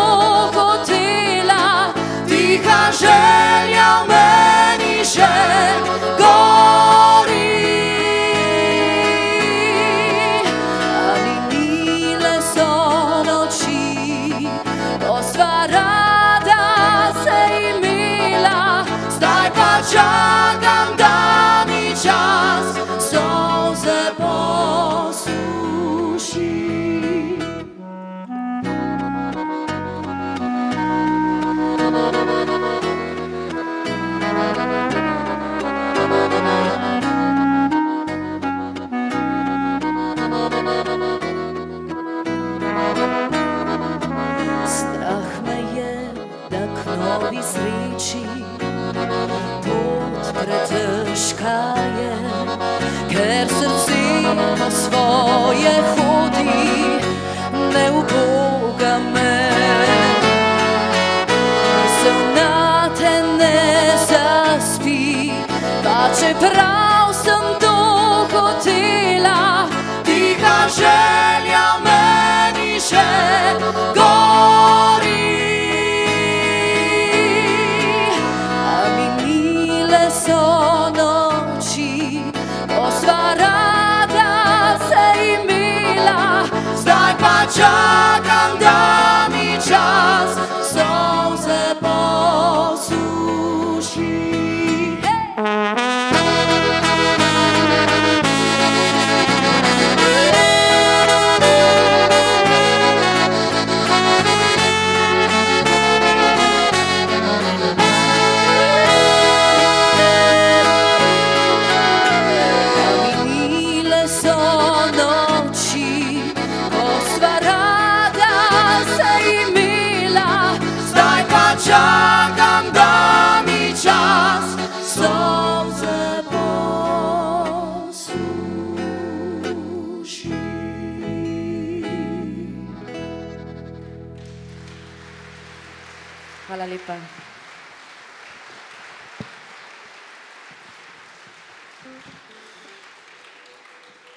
hotela, tiha želja v meni že gori. Ali mile so noči, ko sva rada se imela, zdaj pa čakam, da mi čas solze posuši. Strah me je, da k novi sreči pot pretežka je, ker srce po svoje hodi, ne uboga me. Misel nate ne zaspi, pa čeprav sem to hotela, tiha želja v meni še gori. A mi mile so noči, ko sva rada se imela, zdaj pa čakam, da mi čas solze posuši. Čakam, da mi čas solze posuši. Hvala lepa.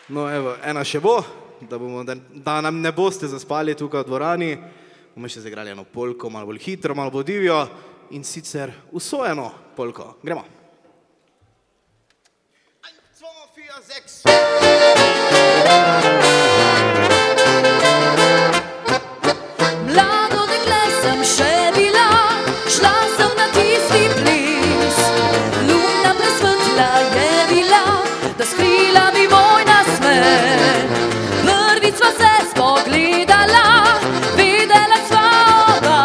No, evo, ena še bo, da nam ne boste zaspali tukaj v dvorani. Bomo še zaigrali eno polko, malo bolj hitro, malo bolj divjo in sicer usojeno polko. Gremo. 1, 2, 4, 6. Mlado dekle sem še bila, šla sem na tisti ples. Luna presvetla je bila, da skrila mi moj nasmeh. Prvič sva se spogledala, vedela sva oba,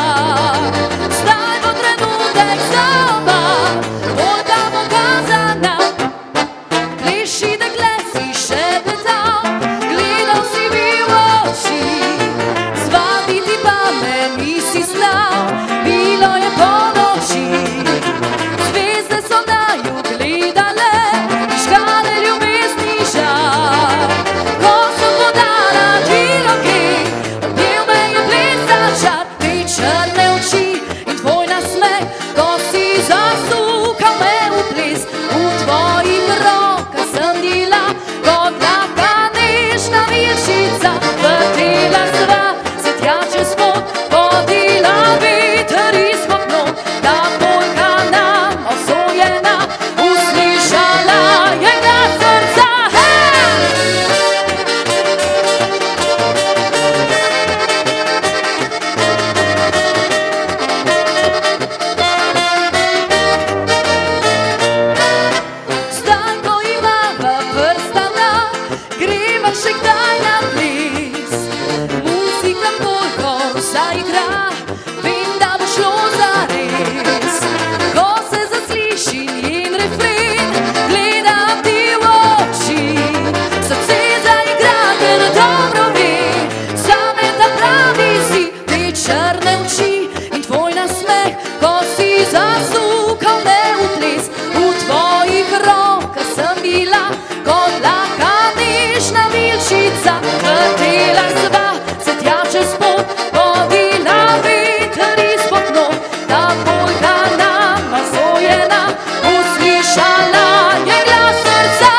ko si zasukal me v ples, v tvojih rokah sem bila kot lahka nežna milčica. Letela sva se tja čez pot, vodila veter izpod nog, ta polka nama sojena, uslišala je glas srca.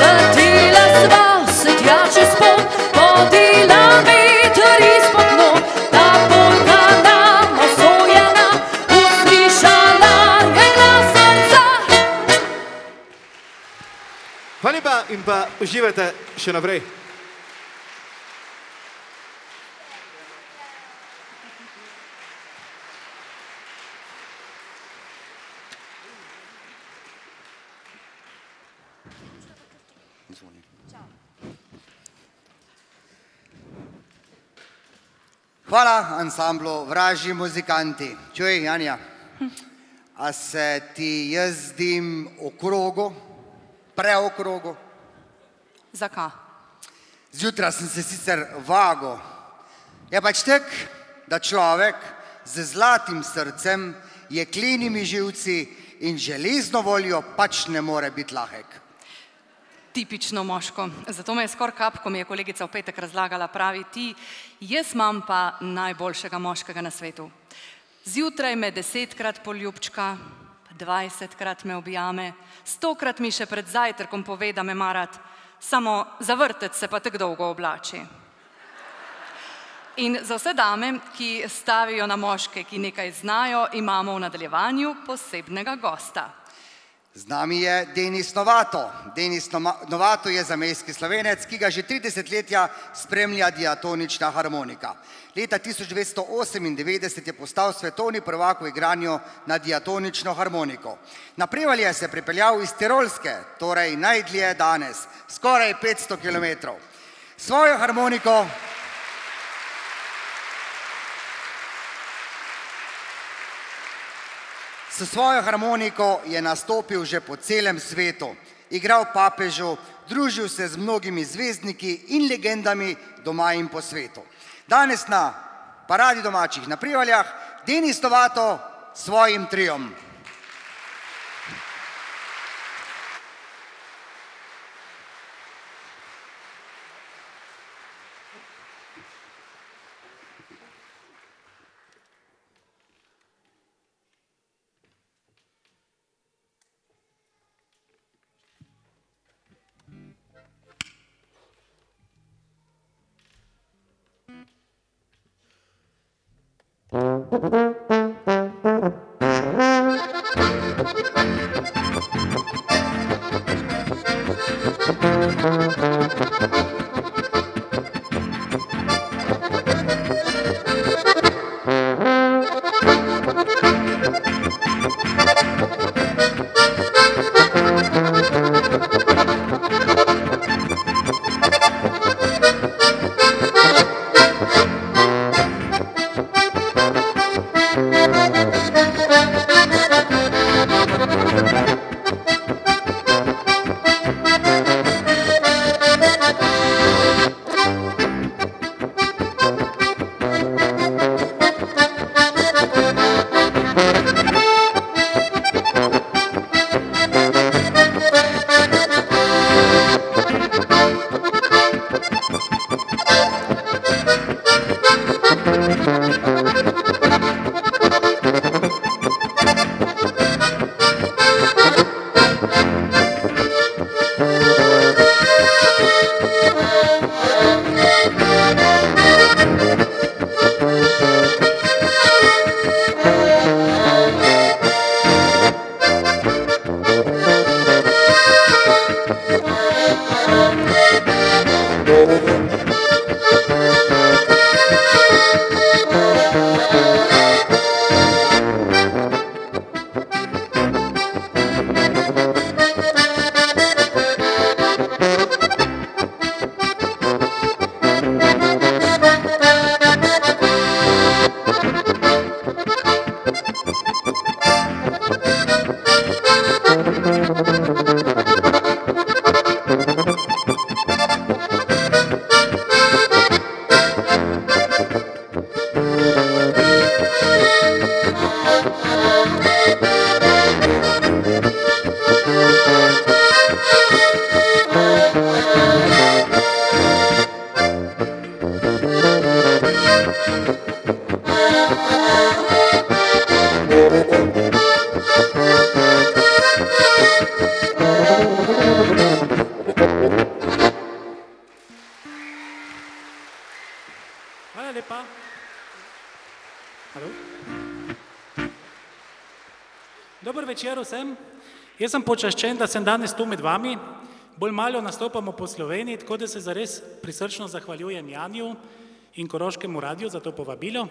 Letela sva se tja čez pot, vodila veter izpod nog, ta polka nama sojena, uslišala je glas srca. Hvala lepa in pa uživajte še naprej. Hvala ansamblu Vražji muzikanti. Čuj, Janja, a se ti jaz zdim okrogo, preokrogo? Zakaj? Zjutraj sem se sicer vago. Je pač tak, da človek z zlatim srcem, jeklenimi živci in železno voljo pač ne more biti lahek. Tipično moško. Zato me je skoraj kap, ko mi je kolegica v petek razlagala, pravi ti, jaz imam pa najboljšega moškega na svetu. Zjutraj me 10-krat poljubčka, 20-krat me objame, 100-krat mi še pred zajtrkom pove, da me marat, samo za vrtec se pa tako dolgo oblači. In za vse dame, ki stavijo na moške, ki nekaj znajo, imamo v nadaljevanju posebnega gosta. Z nami je Denis Novato. Denis Novato je zamejski Slovenec, ki ga že 30 letja spremlja diatonična harmonika. Leta 1998 je postal svetovni prvak v igranju na diatonično harmoniko. Na Prevalje se je pripeljal iz Tirolske, torej najdlje danes, skoraj 500 kilometrov. Svojo harmoniko S svojo harmoniko je nastopil že po celem svetu, igral papežu, družil se z mnogimi zvezdniki in legendami doma in po svetu. Danes na paradi domačih na Prevaljah Denis Novato s svojim triom. večer vsem. Jaz sem počaščen, da sem danes tu med vami. Bolj malo nastopamo po Sloveniji, tako da se zares prisrčno zahvaljujem Janiju in Koroškemu radiju za to povabilo.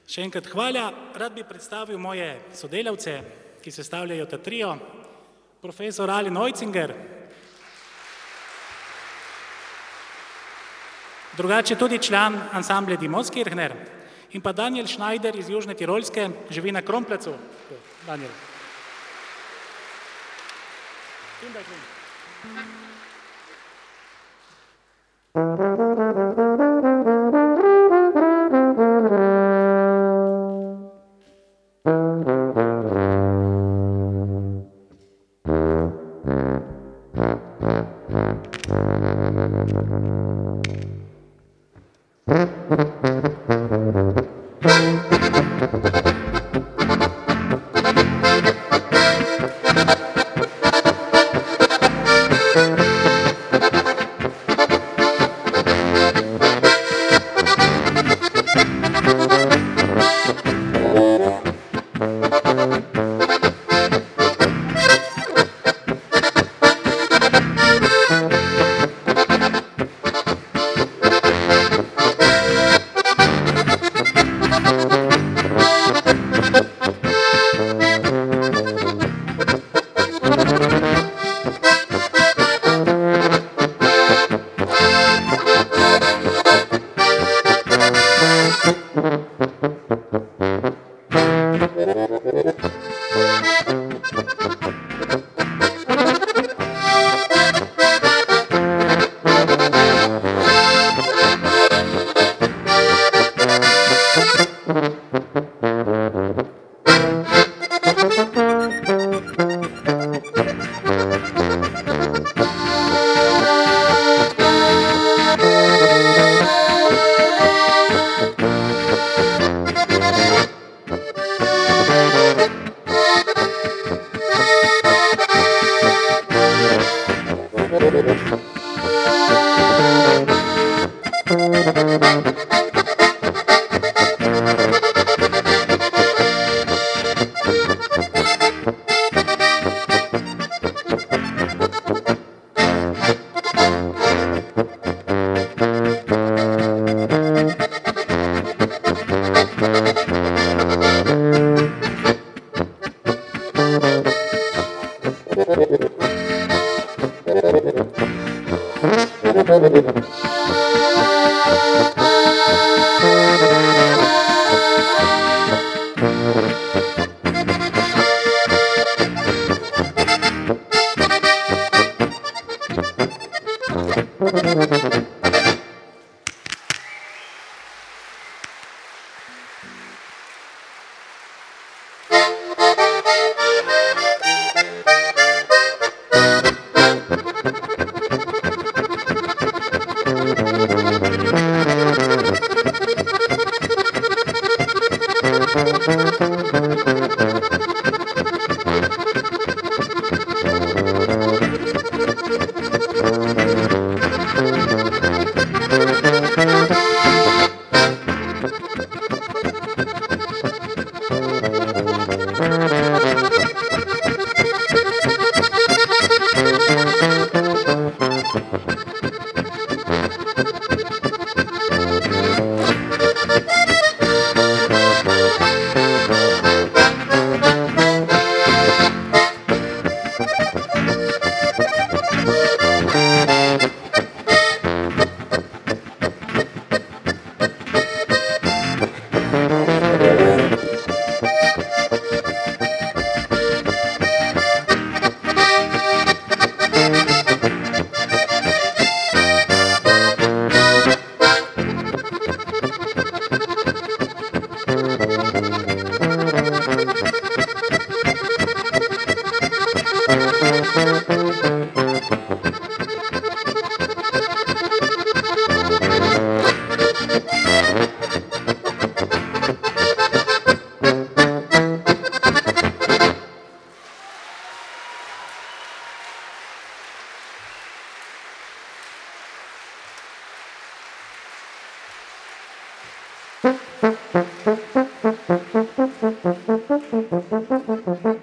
Še enkrat hvala. Rad bi predstavil moje sodelavce, ki sestavljajo ta trio. Profesor Ali Neuzinger, drugače tudi član ansamble Die Moskirchner, in pa Daniel Schneider iz Južne Tirolske, živi na Kronplacu. Daniel. Thank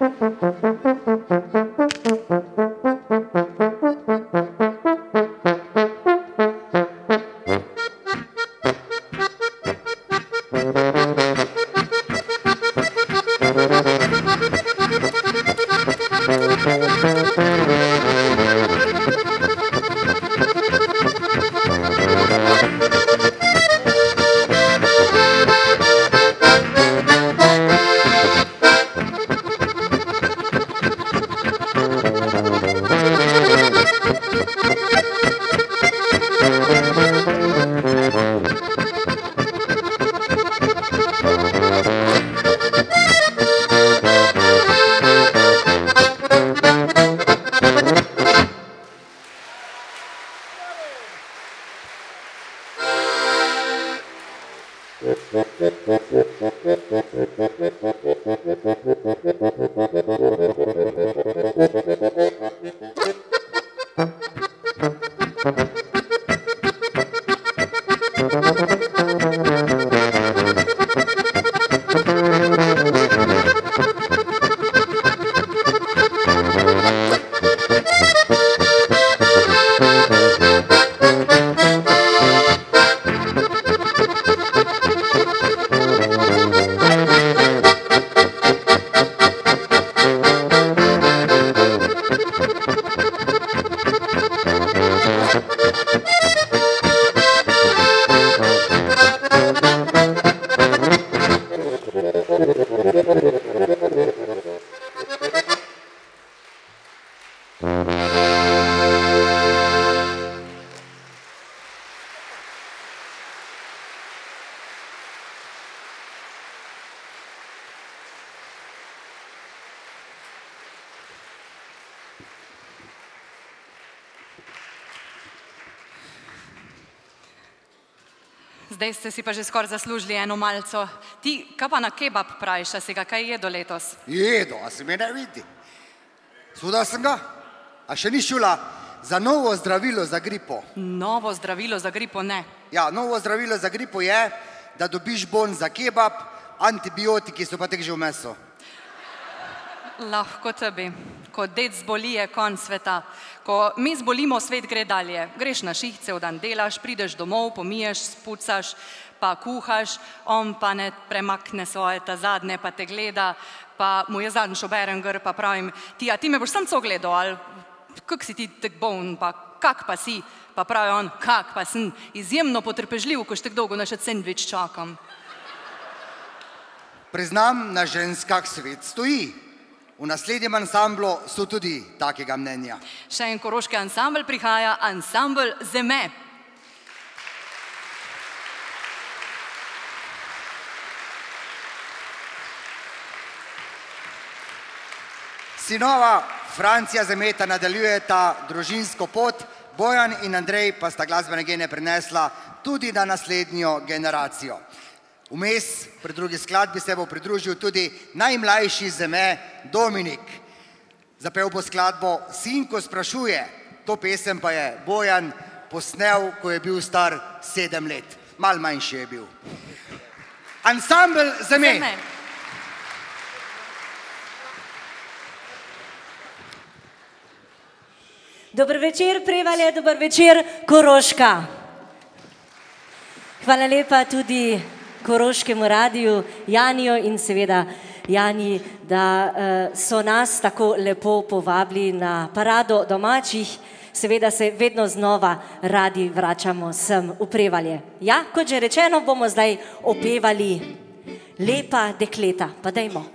you. Zdaj ste si pa že skoraj zaslužili eno malco. Ti, kaj pa na kebab praviš, a si ga kaj jedo letos? Jedo, a se me ne vidi. Sudal sem ga, a še ni šula za novo zdravilo za gripo. Novo zdravilo za gripo ne. Ja, novo zdravilo za gripo je, da dobiš bon za kebab, antibiotiki so pa tek že v meso. Lahko tebi. Ko ded zboli, je konc sveta. Ko mi zbolimo, svet gre dalje. Greš na šiht, cel dan delaš, prideš domov, pomiješ, spucaš, pa kuhaš, on pa ne premakne svoje ta zadnje, pa te gleda, pa mu je zadnjič oberem gr, pa pravim, ti me boš sam co gledal, ali kak si ti tek boln, pa kak pa si, pa pravi on, kak pa sem, izjemno potrpežljiv, ko še tek dolgo na še sendvič čakam. Priznam, na ženskah svet stoji. V naslednjem ansamblu so tudi takega mnenja. Še en koroški ansambl prihaja, ansambl Zeme. Sinova Francija Zemeta nadaljujeta družinsko pot, Bojan in Andrej pa sta glasbene gene prenesla tudi na naslednjo generacijo. Vmes, pri drugi skladbi se bo pridružil tudi najmlajši Zeme, Dominik. Zapel bo skladbo Sinko sprašuje, to pesem pa je Bojan posnel, ko je bil star 7 let. Mal manjši je bil. Ansambl Zeme. Dober večer, Prevalje, dober večer, Koroška. Hvala lepa tudi Koroškemu radiju, Janiju in seveda Jani, da so nas tako lepo povabili na parado domačih. Seveda se vedno znova radi vračamo sem v Prevalje. Ja, kot že rečeno, bomo zdaj opevali Lepa dekleta. Pa dajmo.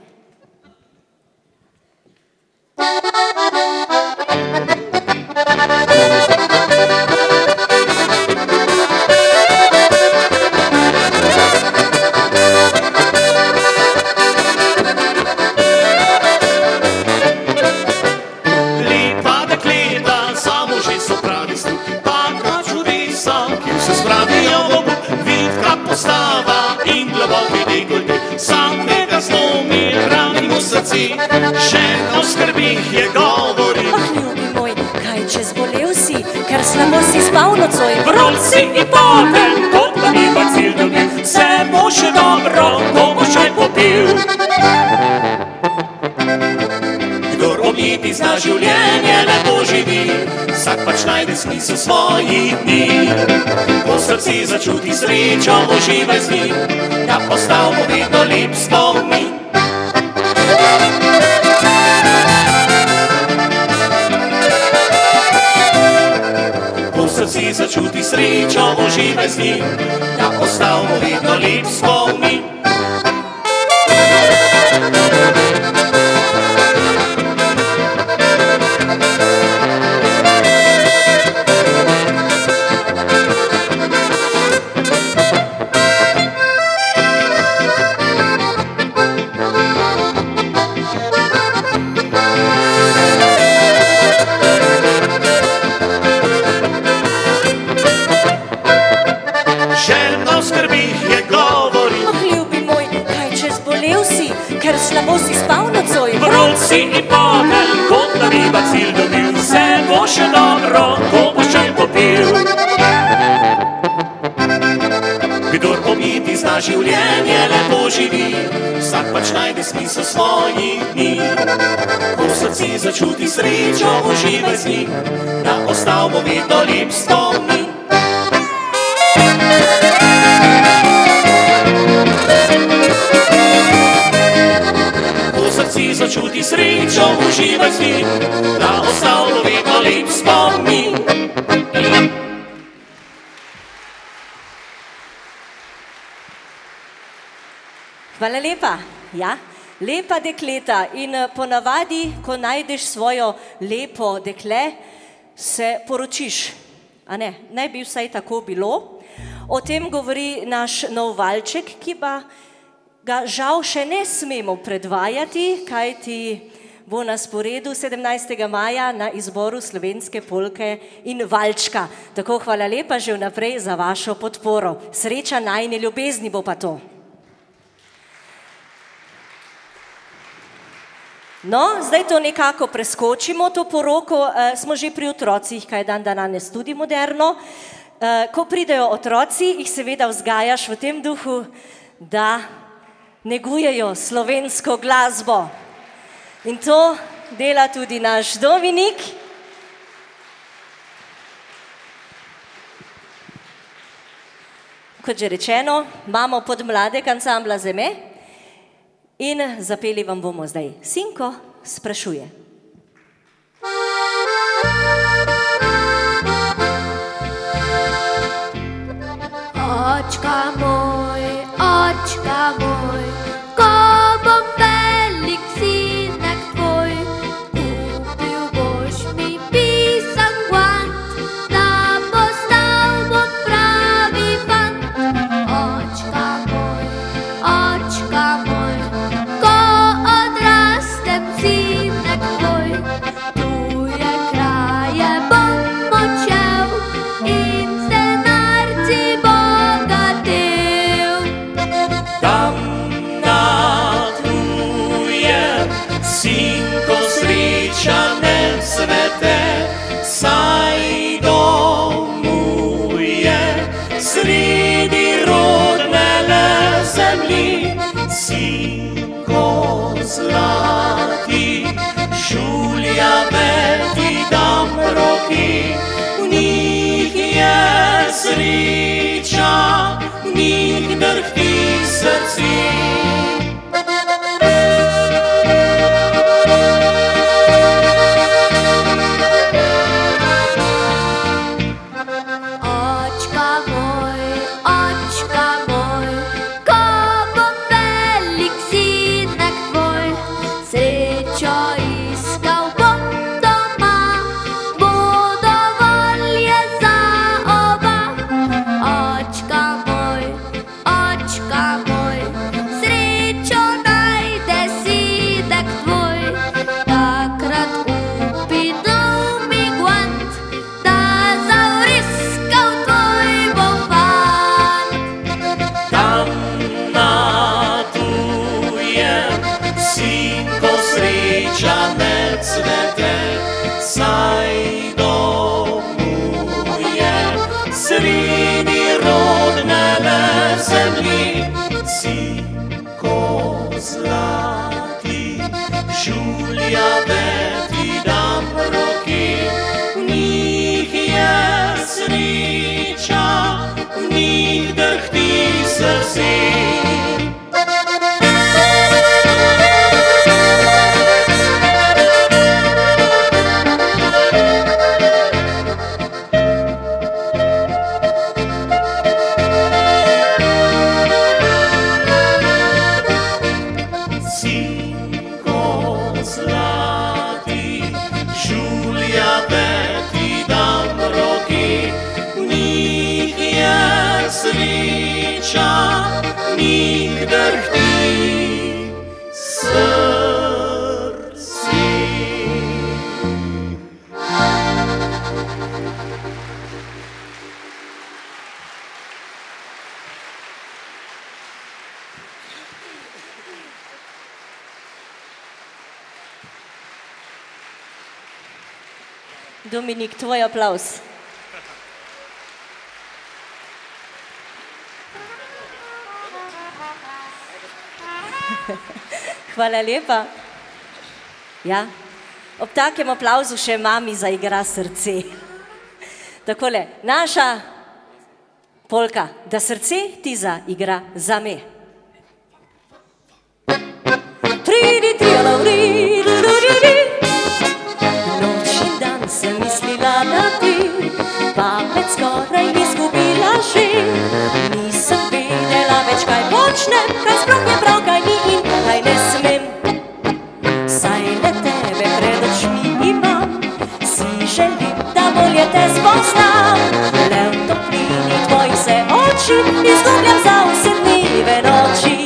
Še o skrbih je govoril. Oh, ljubi moj, kaj če zbolel si, ker slabo si spal nocoj. Vrl si in potem, kot pa ni bacil dobil. Vse bo še dobro, ko bo šaj popil. Kdor omiti zna življenje, lepo živi. Vsak pač najde smisel svojih dni. Ko srci začuti srečo, uživaj z njim, da postal bo vedno lep spomin. srečo uživaj z njim, da ostavimo vedno lep spomin. Ker slabo si spal nocoj. Vrul si in potel, kot da bi bacil dobil, vse bo še dobro, ko boš čaj popil. Kdor omiti zna življenje, lepo živi, vsak pač najde smisel svojih dni. Ko v srci začuti srečo, uživaj z njim, da ostavimo vedno lep spomin. Si začuti srečo, uživaj z njim, da ostavimo vedno lep spomin. Hvala lepa. Ja, lepa dekleta in ponavadi, ko najdeš svojo lepo dekle, se poročiš. A ne, naj bi vsaj tako bilo. O tem govori naš nov valček, ki pa ga žal še ne smemo predvajati, kajti bo na sporedu 17. maja na izboru slovenske polke in valčka. Tako hvala lepa že vnaprej za vašo podporo. Sreča najine ljubezni bo pa to. No, zdaj to nekako preskočimo, to poroko, smo že pri otrocih, kaj dan danes tudi moderno. Ko pridejo otroci, jih seveda vzgajaš v tem duhu, da negujejo slovensko glasbo. In to dela tudi naš Dominik. Kot že rečeno, imamo podmladek ansambla Zeme in zapeli vam bomo zdaj Sinko sprašuje. Očka moj, ko bom velik sinek tvoj, kupil boš mi pisan guant, da postal bom pravi fant. Očka moj, ko odrastem sinek tvoj, tuje kraje bom odšel in z denarci bogatel. Tam na tuje, sinko sreča ne svete, saj domuje sredi rodne le zemlji. Sinko zlati, žuljave ti dam v roki, v njih je sreča, v njih drhti srci. Očka moj, ko bom velik sinek tvoj, srečo iskal bom doma, bo dovolj je za oba. Očka moj, srečo najde sinek tvoj, takrat kupi nov mi guant, da zavriskal tvoj bo fant. Tam na tujem, sinko sreča ne cvete, saj domuje sredi rodne le zemlji. Sinko zlati, žuljave ti dam v roki, v njih je sreča, v njih drhti srci. meščanih drhti srce. Dominik, tvoj aplavz. Hvala lepa. Ja, ob takem aplavzu še mami zaigra srce. Takole, naša polka, da srce ti zaigra za me. Noč in dan sem mislila na ti, pamet skoraj izgubila že. Nisem vedela več, kaj počnem, kaj sploh je prav, kaj ni in kaj ne smem. Saj le tebe pred očmi imam, si želim, da bolje te spoznam. Le v toplini tvojih se oči izgubljam za vse dneve noči.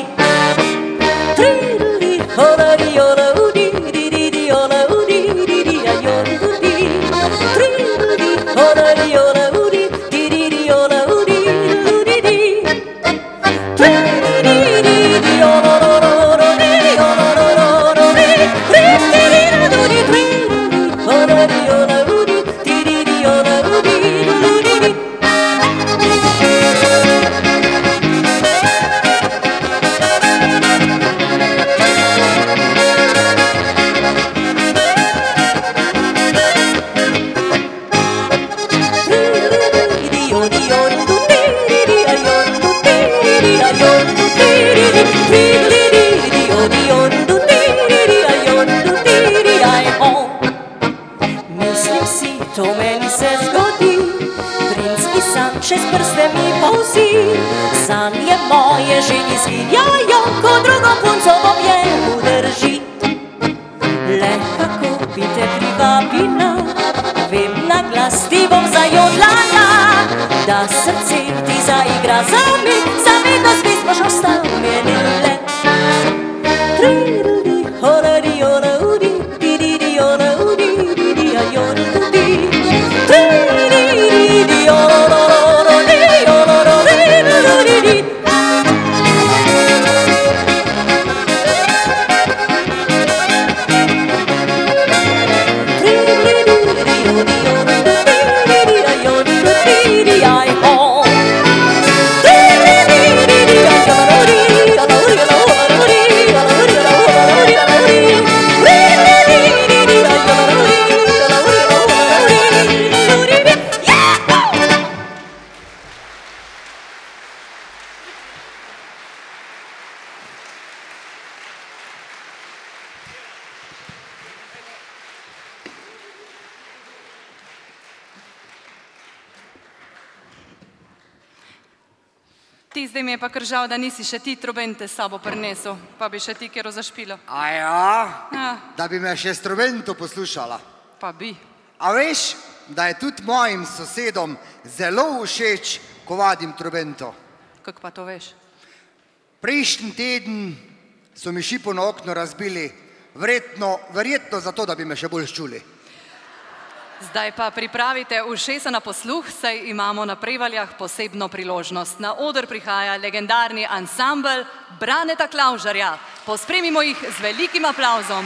Čez prste mi polzi, sanje moje že izginjajo, ko drugo punco v objemu drži. Le kako bi te privabila, vem na glas ti bom zajodlala, da srce ti zaigra za me, zavedno spet boš ostal menile. Ti, zdaj mi je pa kar žal, da nisi še ti trobente s sabo prinesel, pa bi še ti kjero zašpilo. A ja? Ja. Da bi me še s trobento poslušala. Pa bi. A veš, da je tudi mojim sosedom zelo všeč, ko vadim trobento. Kako pa to veš? Prejšnji teden so mi šipo na okno razbili, verjetno zato, da bi me še bolj ščuli. Zdaj pa pripravite ušesa na posluh, saj imamo na Prevaljah posebno priložnost. Na oder prihaja legendarni ansambel Braneta Klavžarja. Pospremimo jih z velikim aplavzom.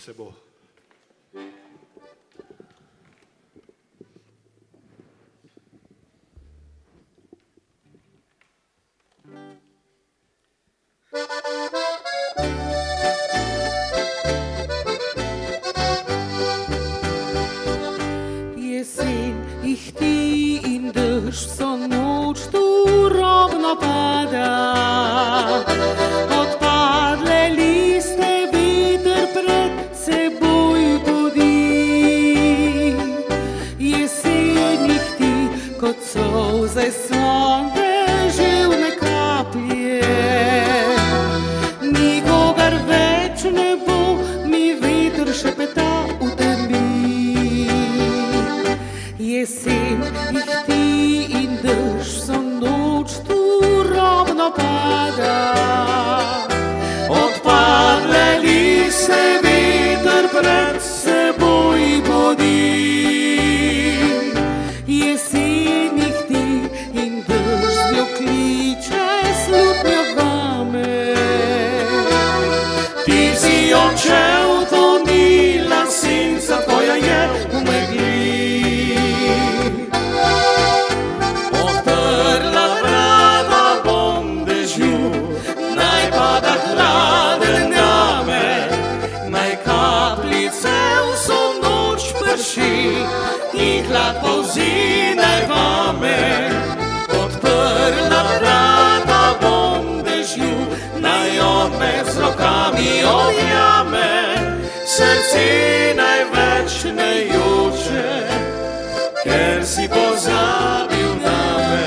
Se bo. Jesen ihti pred seboj bodi. Jesen jih ti in dež z njo kliče slutnjo vame. Ti si odšel, to ni senca tvoja je v megli. Odprla vrata bom dežju, naj pada hladen name, naj kapljice vso noč prši in hlad polzi naj vame. Odprla vrata bom dežju, naj on me z rokami objame. Srce največ ne joče, ker si pozabil name.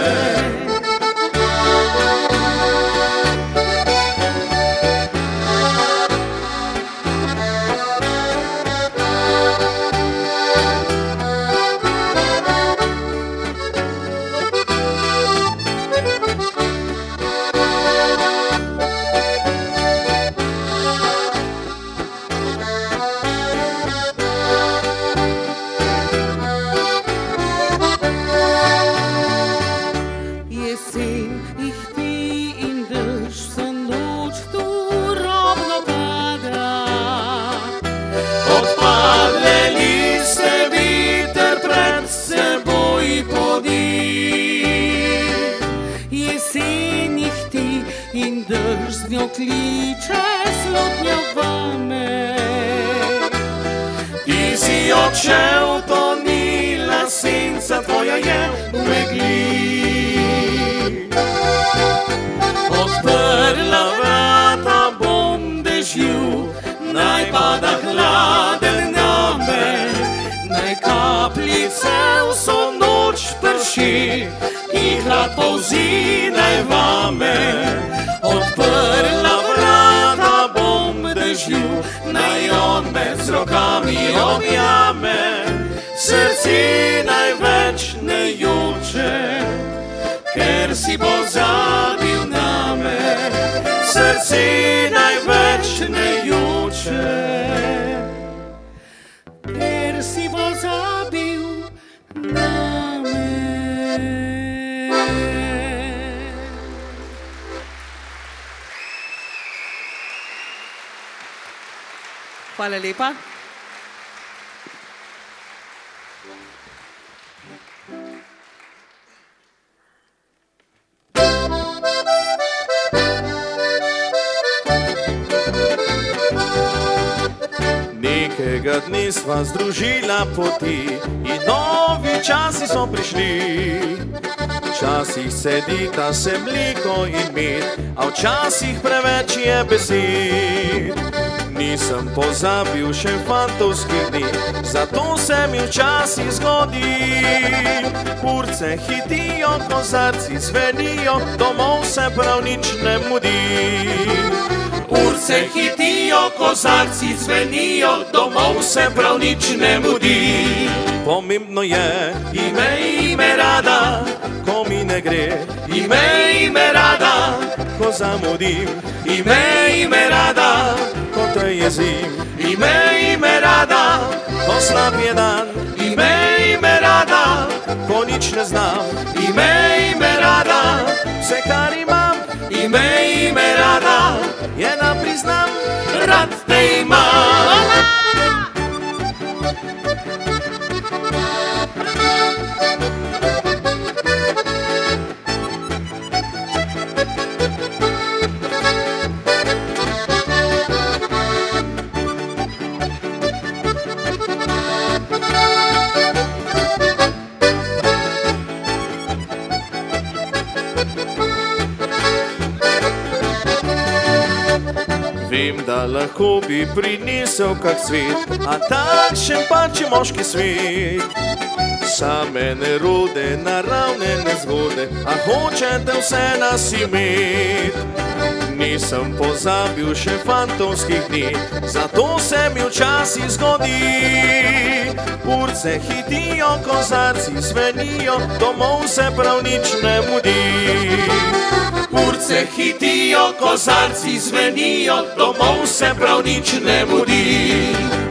Kliče slutnjo vame. Ti si odšel, to ni senca tvoja je v megli. Odprla vrata bom dežju, naj pada hladen name, naj kapljice vso noč prši in hlad polzi naj vame. Odprla vrata bom dežju, naj on me z rokami objame. Srce največ ne joče, ker si pozabil name. Srce največ ne joče, ker si pozabil name. Hvala lepa. Nekega dne sva združila poti in novi časi so prišli. Včasih sedita se mleko in med, a včasih preveč je besed. Nisem pozabil še fantovskih dni, zato se mi včasih zgodi. Urce hitijo, kozarci zvenijo, domov se prav nič ne mudi. Urce hitijo, kozarci zvenijo, domov se prav nič ne mudi. Pomembno je, ime rada, ko mi ne gre. Ime rada, ko zamudim. Ime rada, ko te jezim. Ime rada, ko slab je dan. Ime rada, ko nič ne znam. Ime rada, vse kar imam. Ime rada, je nam priznam, rad te imam. Vem, da lahko bi prinesel kak svet, a takšen pač je moški svet. Same nerode, naravne nezgode, a hočete vse nas imet. Nisem pozabil še fantovskih dni, zato se mi včasih zgodi. Urce hitijo, kozarci zvenijo, domov se prav nič ne mudi. Urce hitijo, kozarci zvenijo, domov se prav nič ne mudi.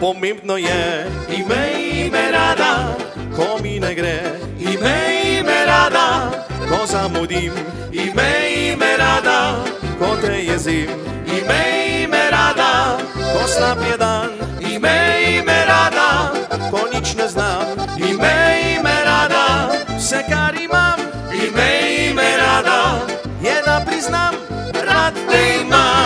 pomembno je, imej rada, ko mi ne gre. Imej me rada, ko zamudim. Imej me rada, ko te jezim. Imej me rada, ko slab je dan. Imej me rada, ko nič ne znam. Imej me rada, vse kar imam. Imej me rada, je da priznam, rad te imam.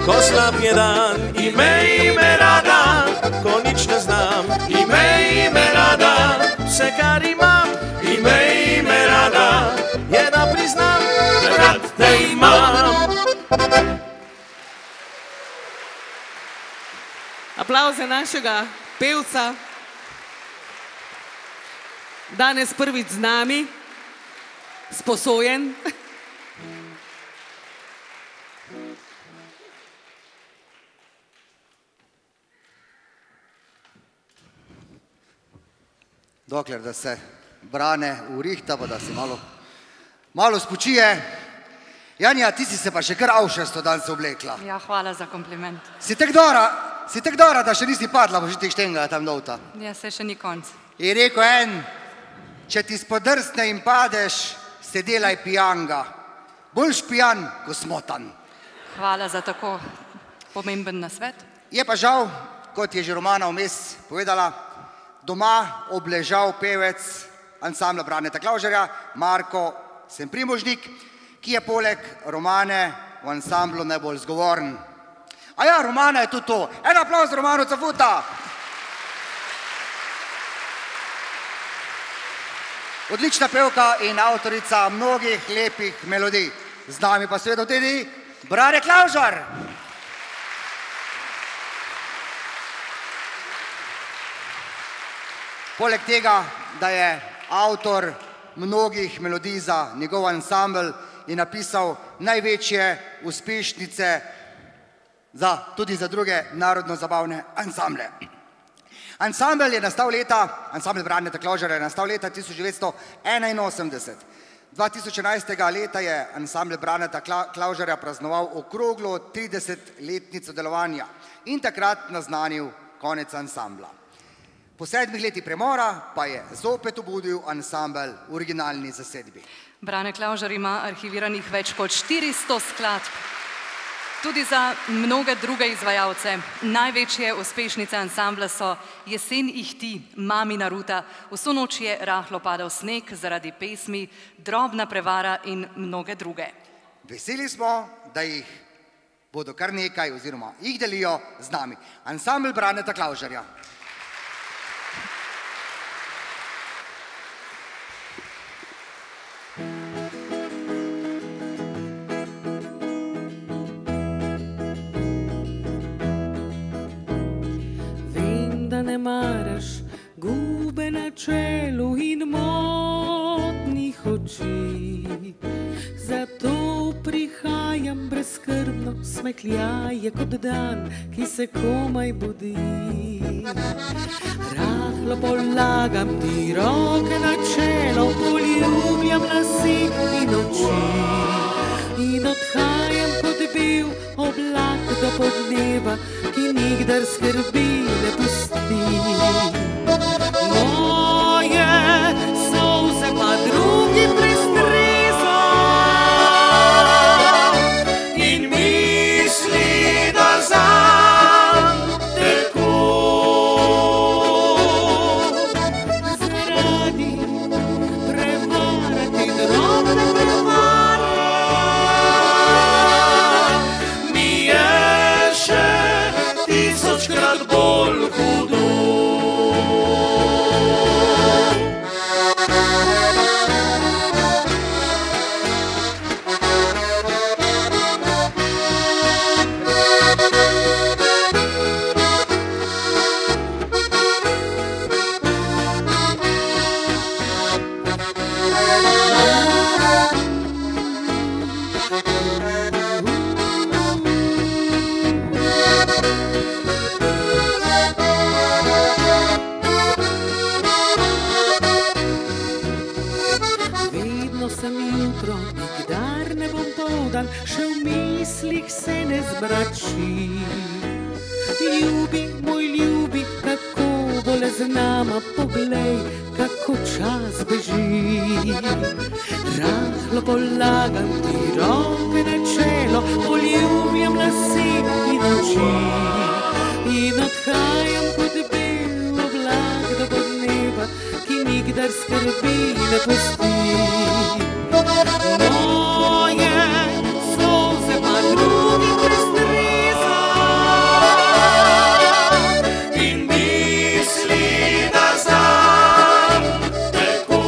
Ko slab je dan, imej me rada, ko nič ne znam. Imej me rada, vse kar imam. Imej me rada, je da priznam, rad te imam. Aplavz za našega pevca. Danes prvič z nami, sposojen. Dokler, da se Brane urihta, pa da se malo spočije. Janja, ti si se pa še kar avšasto danes oblekla. Ja, hvala za kompliment. Si tek dora, da še nisi padla, bo že teh štenga tam dolta. Ja, se še ni konc. Je rekel en, če ti spodrsne in padeš, se delaj pijanga. Boljš pijan, ko smotan. Hvala za tako pomemben nasvet. Je pa žal, kot je že Romana vmes povedala, doma obležal pevec ansambla Braneta Klavžarja, Marko Semprimožnik, ki je poleg Romane v ansamblu najbolj zgovoren. A ja, Romana je tudi to. En aplavz Romano Cafuta. Odlična pevka in avtorica mnogih lepih melodij. Z nami pa seveda tudi Brane Klavžar. Poleg tega, da je avtor mnogih melodij za njegov ansambl, je napisal največje uspešnice tudi za druge narodno-zabavne ansamble. Ansambl Braneta Klavžarja je nastal leta 1981. 2011. leta je ansambl Braneta Klavžarja praznoval okroglo 30-letnico delovanja in takrat naznanil konec ansambla. Po 7 letih premora pa je zopet obudil ansambl v originalni zasedbi. Brane Klavžar ima arhiviranih več kot 400 skladb. Tudi za mnoge druge izvajalce. Največje uspešnice ansambla so Jesen ihti, Mamina ruta, Vso noč je rahlo padal sneg zaradi pesmi, Drobna prevara in mnoge druge. Veseli smo, da jih bodo kar nekaj oziroma jih delijo z nami. Ansambl Braneta Klavžarja. Ne maraš gube na čelu in motnih oči. Zato prihajam brezskrbno, smehljaje kot dan, ki se komaj budi. Rahlo polagam ti roke na čelo, poljubljam lasi in oči. In odhajam kot bil oblak do podneva, ki nikdar skrbi ne pusti. Moje solze pa drugi prestreza in misli, da zanj teku. Zaradi prevare te drobne prevare mi je še 1000-krat bolj hudo. zmrači. Ljubi, moj ljubi, kako bole z nama, poglej, kako čas beži. Rahlo polagam ti roke na čelo, poljubljam lase in oči. In odhajam kot bel oblak do podneba, ki nikdar skrbi ne pusti. Moje solze pa drugi prestreza in misli, da znam tako.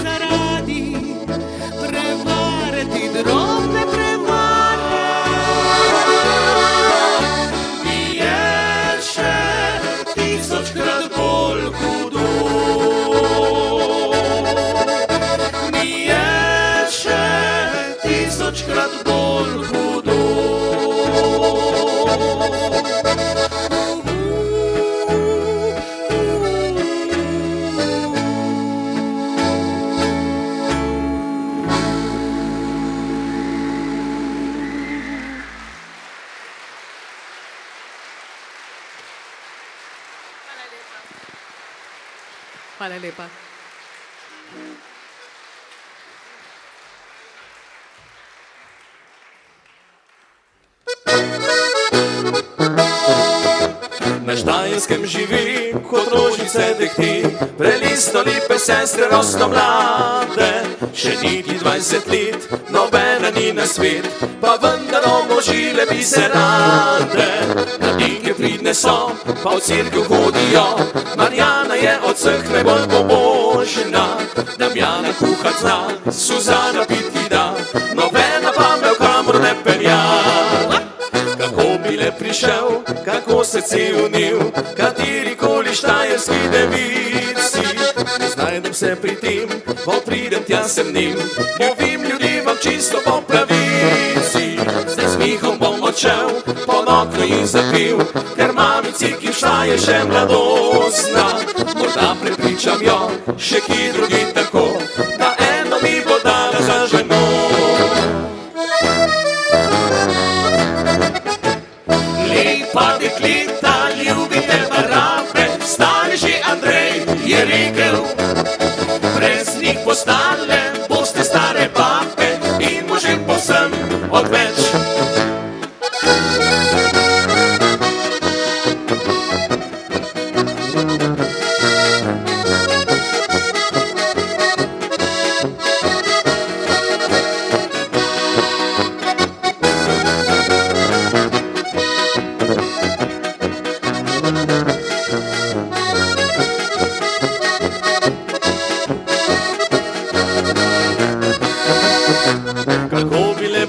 Zaradi prevare ti drobne prevare mi je še tisočkrat bolj hudo. Mi je še tisočkrat bolj hudo. Hvala lepa. Na Štajerskem živi kot rožice dehti, prelisto lepe sestre rosno mlade. Še niti 20 let, nobena ni na svet, pa vendar omožile bi se rade. Mladinke pridne so, pa v cerkev hodijo, Marjana je od vseh najbolj pobožna. Damjana kuhat zna, Suzana pitki da, nobena pa me v kamor ne pelja. Kako bi le prišel, kako srce unil, katerikoli štajerski devici. Ne znajdem se pri tem, ko pridem tja sem njim, ljubim ljudi vam čisto po pravici. Zdaj smihom bom odšel, pod okno in zapil, ker mamici, ki štaje še mladostna. Morda prepričam jo, še ki drugi tako, da eno mi bo dala za ženo. Lepa dekleta, ljubite barabe, stari že Andrej je rekel, brez njih postale boste stare babe in može povsem odveč.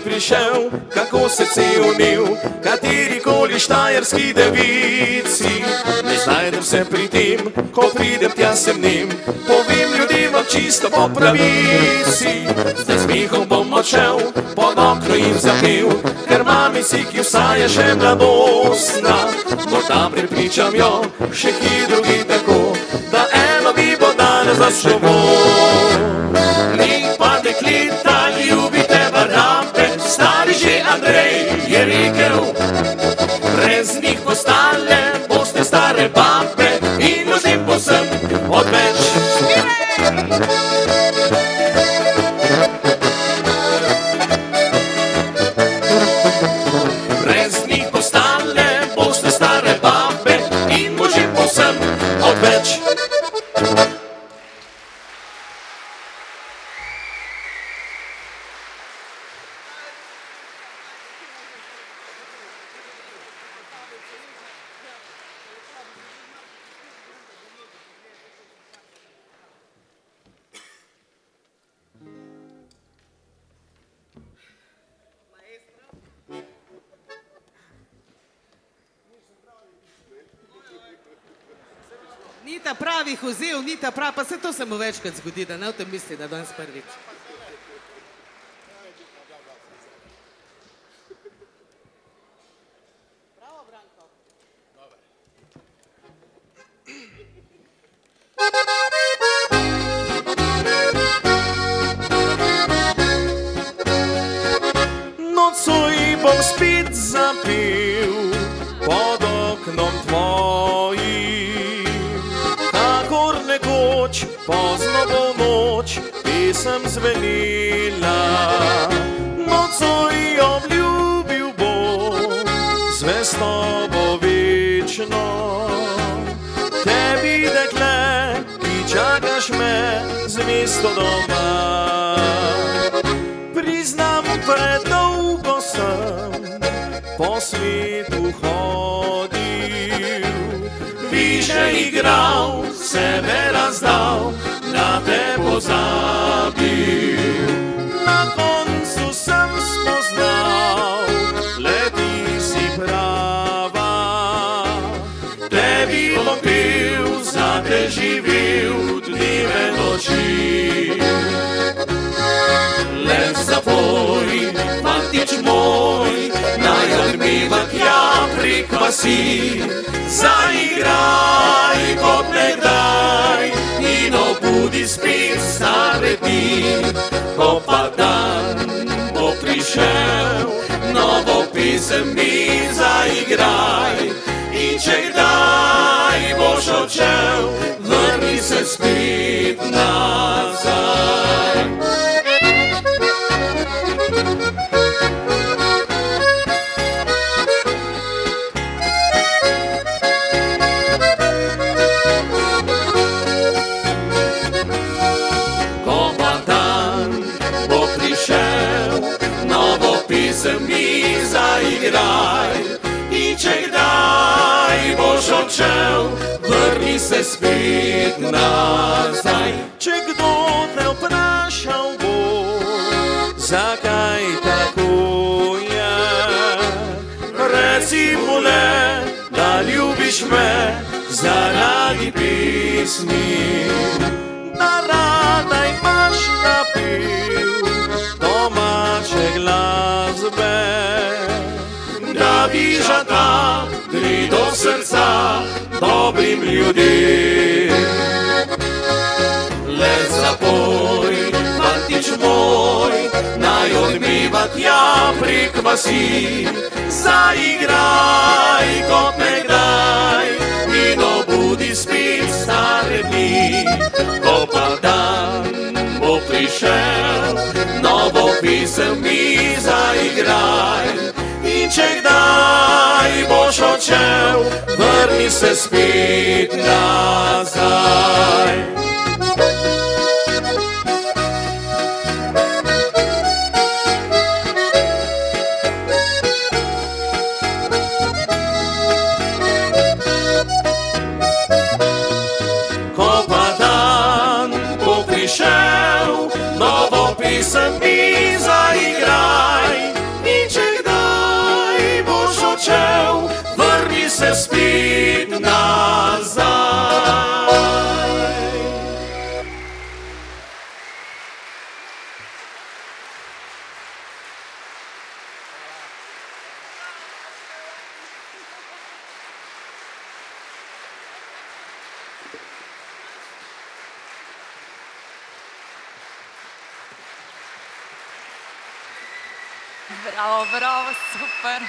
Prišel, kako srce unil, katerikoli štajerski devici. Ne znajdem se pri tem, ko pridem tja sem njim, povem ljudem vam čisto po pravici. Zdaj smihom bom odšel, pod okno in zapel, ker mamici, ki vsa je še mladostna. Morda prepričam jo, še ki drugi tako, da eno mi bo dala za slovo. Lepa dekleta, ljubite barabe, stari že Andrej je rekel, brez njih postale boste stare babe in ljudem povsem odveč. Brez njih postale boste stare babe in ljudem povsem odveč. Ni ta pravih vzel, ni ta prav, pa se to se mu večkrat zgodi, da ne v tem misli, da danes prvič. Bravo, Branko. Dobar. sem zvenila, nocoj obljubil bom, zvestobo večno. Tebi, dekle, ki čakaš me z mesto doma. Priznam, predolgo sem po svetu hodil, više igral, sebe razdal, na te pozabil. Na koncu sem spoznal, le ti si prava. Tebi bom pil, za te živel dneve noči. Le zapoj, fantič moj, naj odmeva tja prek vasi. Zaigraj kot nekdaj in obudi spet stare dni. Ko pa dan bo prišel, novo pesem mi zaigraj. In če kdaj boš odšel, vrni se spet nazaj. Mi zaigraj in če kdaj boš odšel, vrni se spet nazaj. Če kdo te vprašal bo, zakaj tako je, reci mu le, da ljubiš me zaradi pesmi. Da rada imaš napil domače glasbe, da vižata gre do srca dobrim ljudem. Le zapoj, fantič moj, naj odmeva tja prek vasi. Zaigraj kot nekdaj in obudi spet stare dni. Ko pa dan bo prišel, novo pesem mi zaigraj. In če kdaj boš odšel, vrni se spet nazaj. Ko pa dan bo prišel, novo pesem mi zaigraj. In če kdaj boš odšel, vrni se spet nazaj. Bravo, bravo, super.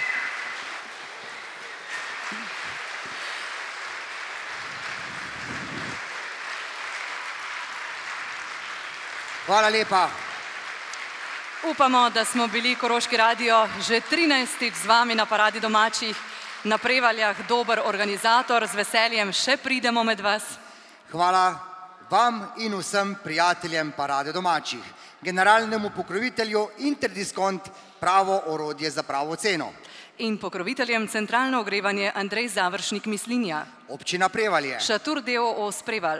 Hvala lepa. Upamo, da smo bili Koroški radio že 13. z vami na paradi domačih, na Prevaljah dober organizator, z veseljem še pridemo med vas. Hvala vam in vsem prijateljem parade domačih, generalnemu pokrovitelju Interdiskont, pravo orodje za pravo ceno. In pokroviteljem centralno ogrevanje Andrej Završnik Mislinja. Občina Prevalje. Šatur DOO Spreval.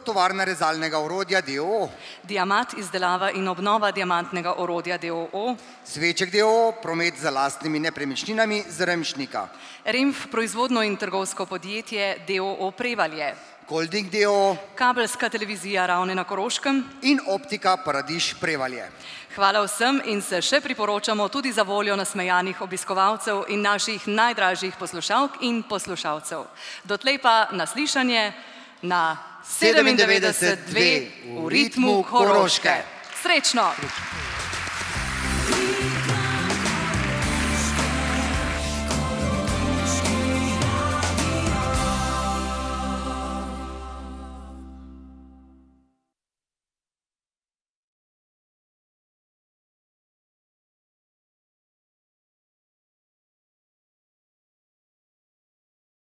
Tovarna rezalnega orodja DOO. Diamat izdelava in obnova diamantnega orodja DOO. Sveček DOO, promet za lastnimi nepremičninami z Remšnika. Remf proizvodno in trgovsko podjetje DOO Prevalje. Holding DOO. Kabelska televizija Ravne na Koroškem. In optika Paradiž Prevalje. Hvala vsem in se še priporočamo tudi za voljo nasmejanih obiskovalcev in naših najdražjih poslušalk in poslušalcev. Dotlej pa naslišanje na 97.2 v ritmu Koroške. Srečno!